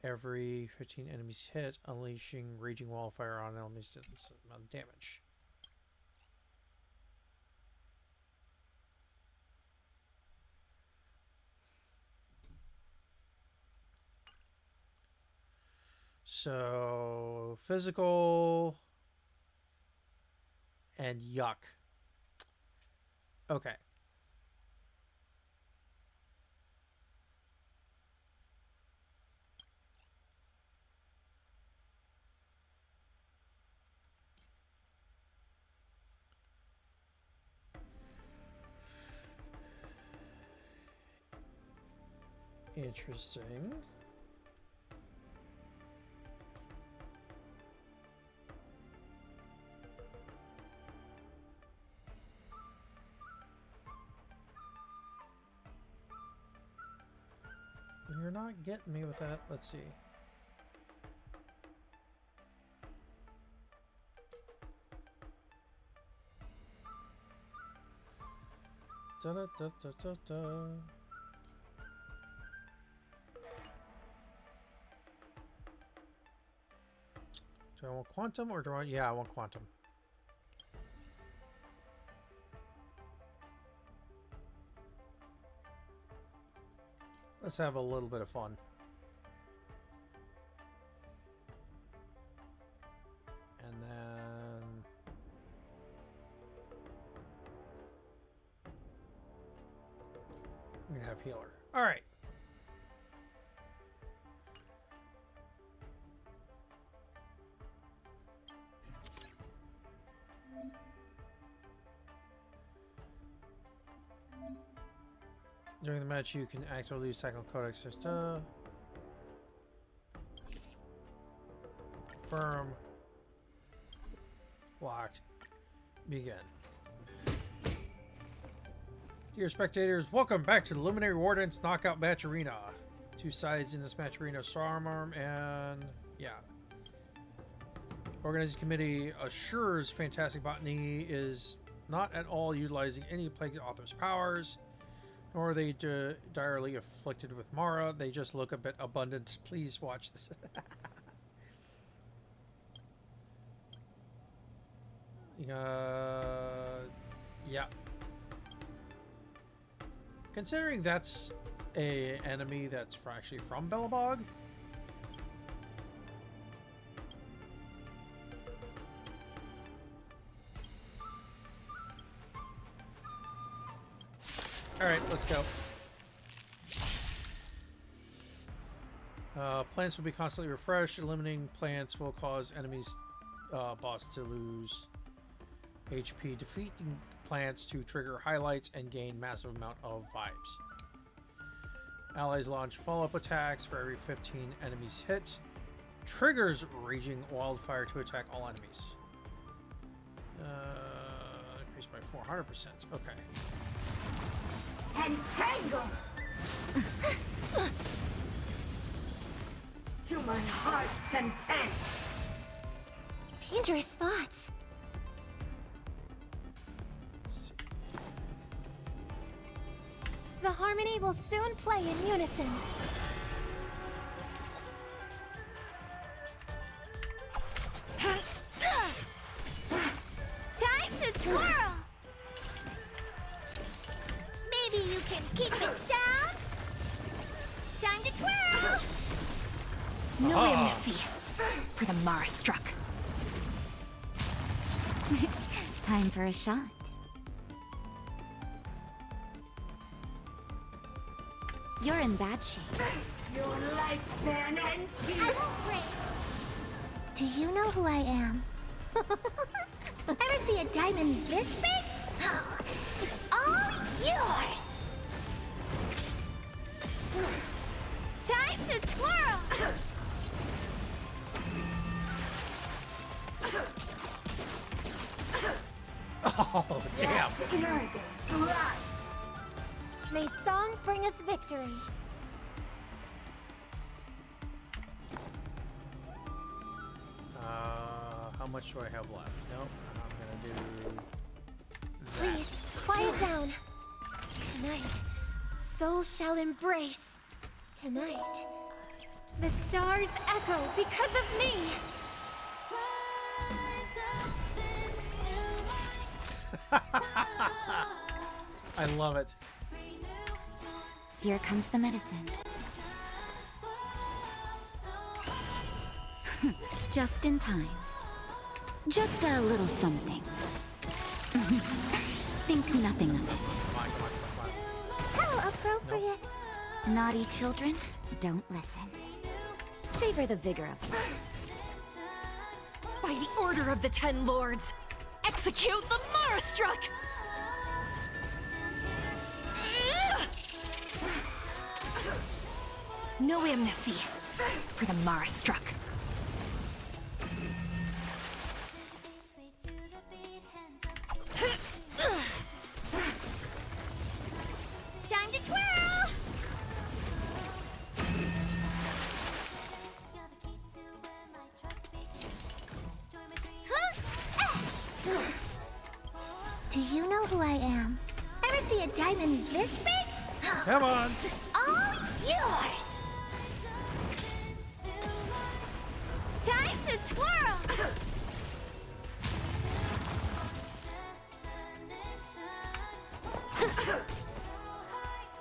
Every 15 enemies hit, unleashing raging wildfire on enemies does a certain amount of damage. So physical and yuck. Okay. Interesting. You're not getting me with that. Let's see. Da da da da da da. Do I want quantum or do I? Yeah, I want quantum. Let's have a little bit of fun. And then we're gonna have healer. All right. During the match, you can actively use technical codex. Confirm. Locked. Begin. Dear spectators, welcome back to the Luminary Wardance Knockout Match Arena. Two sides in this match arena, Stormarm and... yeah. Organizing committee assures Fantastic Botany is not at all utilizing any Plague Author's powers, nor are they direly afflicted with Mara. They just look a bit abundant. Please watch this. Yeah. Considering that's a enemy that's actually from Belobog. Alright, let's go. Plants will be constantly refreshed. Eliminating plants will cause enemies boss to lose HP. Defeating plants to trigger highlights and gain massive amount of vibes. Allies launch follow-up attacks for every 15 enemies hit. Triggers raging wildfire to attack all enemies. Increased by 400%. Okay. Entangle! To my heart's content! Dangerous thoughts. The harmony will soon play in unison. Time to twirl! Maybe you can keep it down? Time to twirl! No amnesty for the Mara struck. Time for a shot. You're in bad shape. Your lifespan ends here! I won't break. Do you know who I am? Ever see a diamond this big? Oh, it's all yours! Time to twirl! Oh, damn! Arrogance, lie! May song bring us victory. How much do I have left? Nope. I'm gonna do that. Please, quiet down. Tonight, souls shall embrace. Tonight, the stars echo because of me. I love it. Here comes the medicine. Just in time. Just a little something. Think nothing of it. How appropriate. Naughty children, don't listen. Savor the vigor of life. By the order of the 10 Lords, execute the Marastruck! No amnesty for the Mara struck. Time to twirl! Do you know who I am? Ever see a diamond this big? Come on. It's all yours! Time to twirl!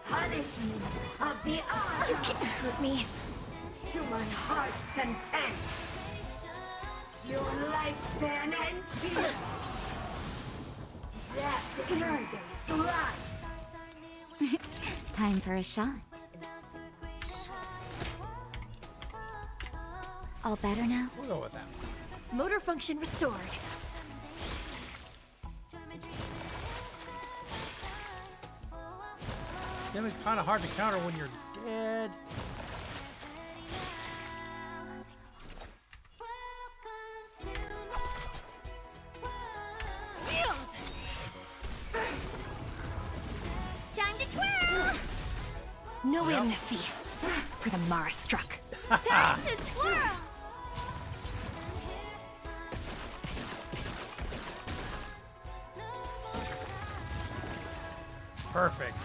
Punishment of the honor. You can't hurt me. To my heart's content. Your lifespan ends here. Death irrigates life. Time for a shot. All better now? We'll go with that. Motor function restored. Then it's kind of hard to counter when you're dead. Time to twirl! No amnesty for the Mara struck. Time to twirl! Perfect.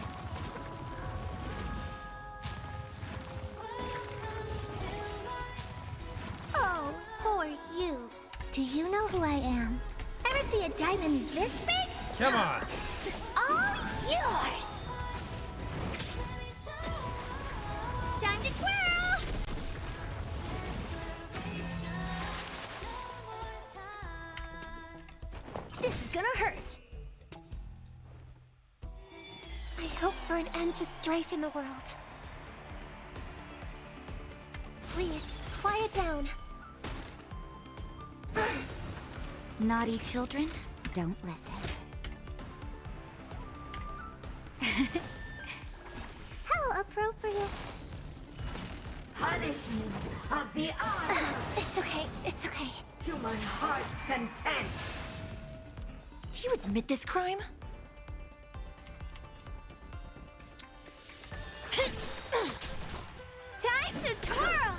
Oh, poor you. Do you know who I am? Ever see a diamond this big? Come on. It's all yours! Time to twirl! This is gonna hurt. I hope for an end to strife in the world. Please, quiet down. Naughty children, don't listen. How appropriate. Punishment of the honor. It's okay, it's okay. To my heart's content. Do you admit this crime? Time to twirl!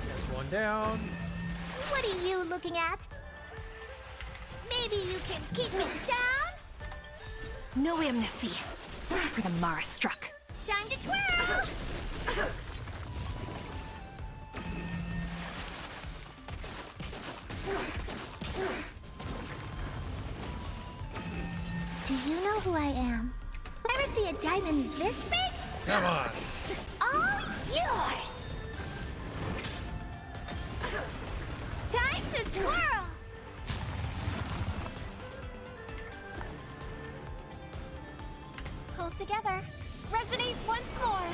There's one down. What are you looking at? Maybe you can keep me down? No amnesty for the Mara struck. Time to twirl! Do you know who I am? Ever see a diamond this big? Come on. It's all yours! Time to twirl! Hold together. Resonate once more.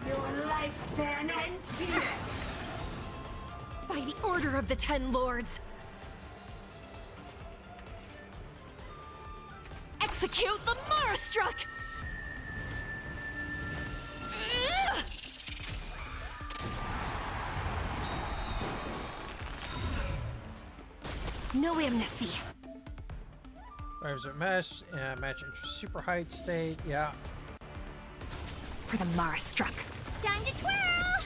Your lifespan ends here. By the order of the Ten Lords. Execute the Mara struck! No amnesty. Drives are mesh, match interest super height state, yeah. For the Mara struck. Time to twirl!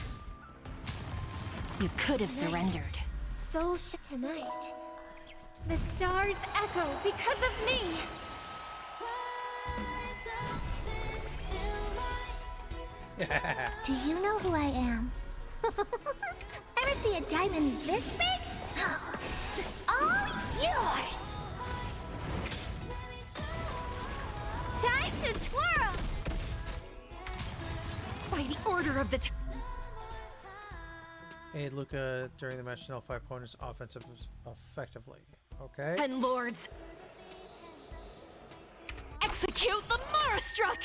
You could have surrendered. Soul tonight. The stars echo because of me. Do you know who I am? Ever see a diamond this big? It's all yours! Time to twirl! By the order of the Aid Luca during the match to nullify opponent's offensive effectively. Okay. Ten Lords. Execute the Mara struck!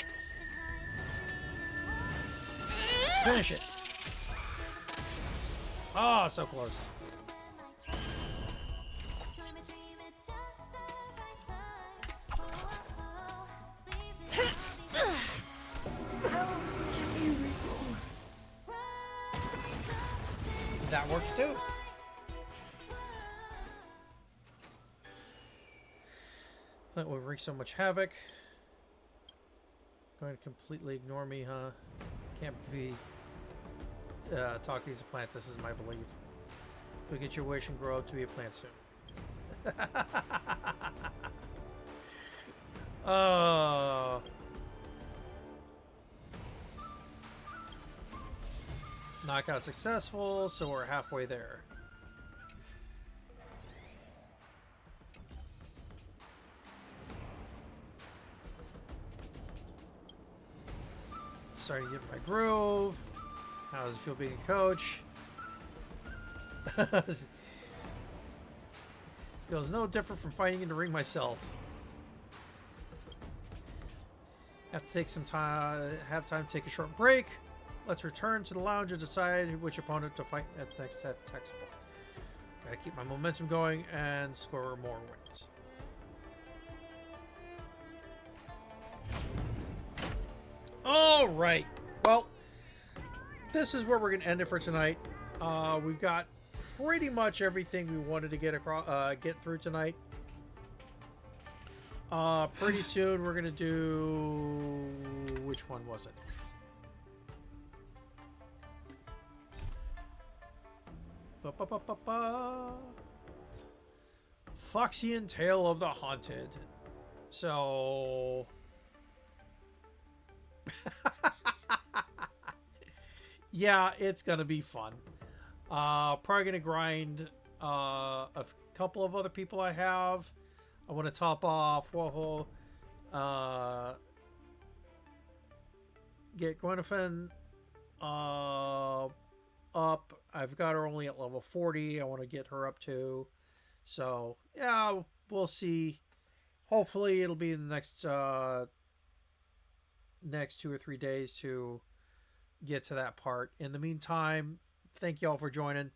Finish it. Oh, so close. That works too. That will wreak so much havoc. Going to completely ignore me, huh? Can't be talking as a plant. This is my belief. You'll get your wish and grow up to be a plant soon. Oh. Knockout successful, so we're halfway there. Starting to get my groove. How does it feel being a coach? Feels no different from fighting in the ring myself. Have to take some time. Have time to take a short break. Let's return to the lounge and decide which opponent to fight at the next attack support. Gotta keep my momentum going and score more wins. All right. Well, this is where we're gonna end it for tonight. We've got pretty much everything we wanted to get across, get through tonight. Pretty soon we're gonna do, which one was it? Foxian Tale of the Haunted. So yeah, it's gonna be fun. Probably gonna grind a couple of other people I have. I want to top off Woho. Get Gwendofen up. I've got her only at level 40. I want to get her up to. So yeah, we'll see. Hopefully it'll be in the next 2 or 3 days to get to that part. In the meantime, thank you all for joining.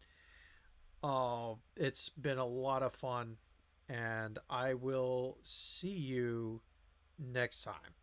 It's been a lot of fun, and I will see you next time.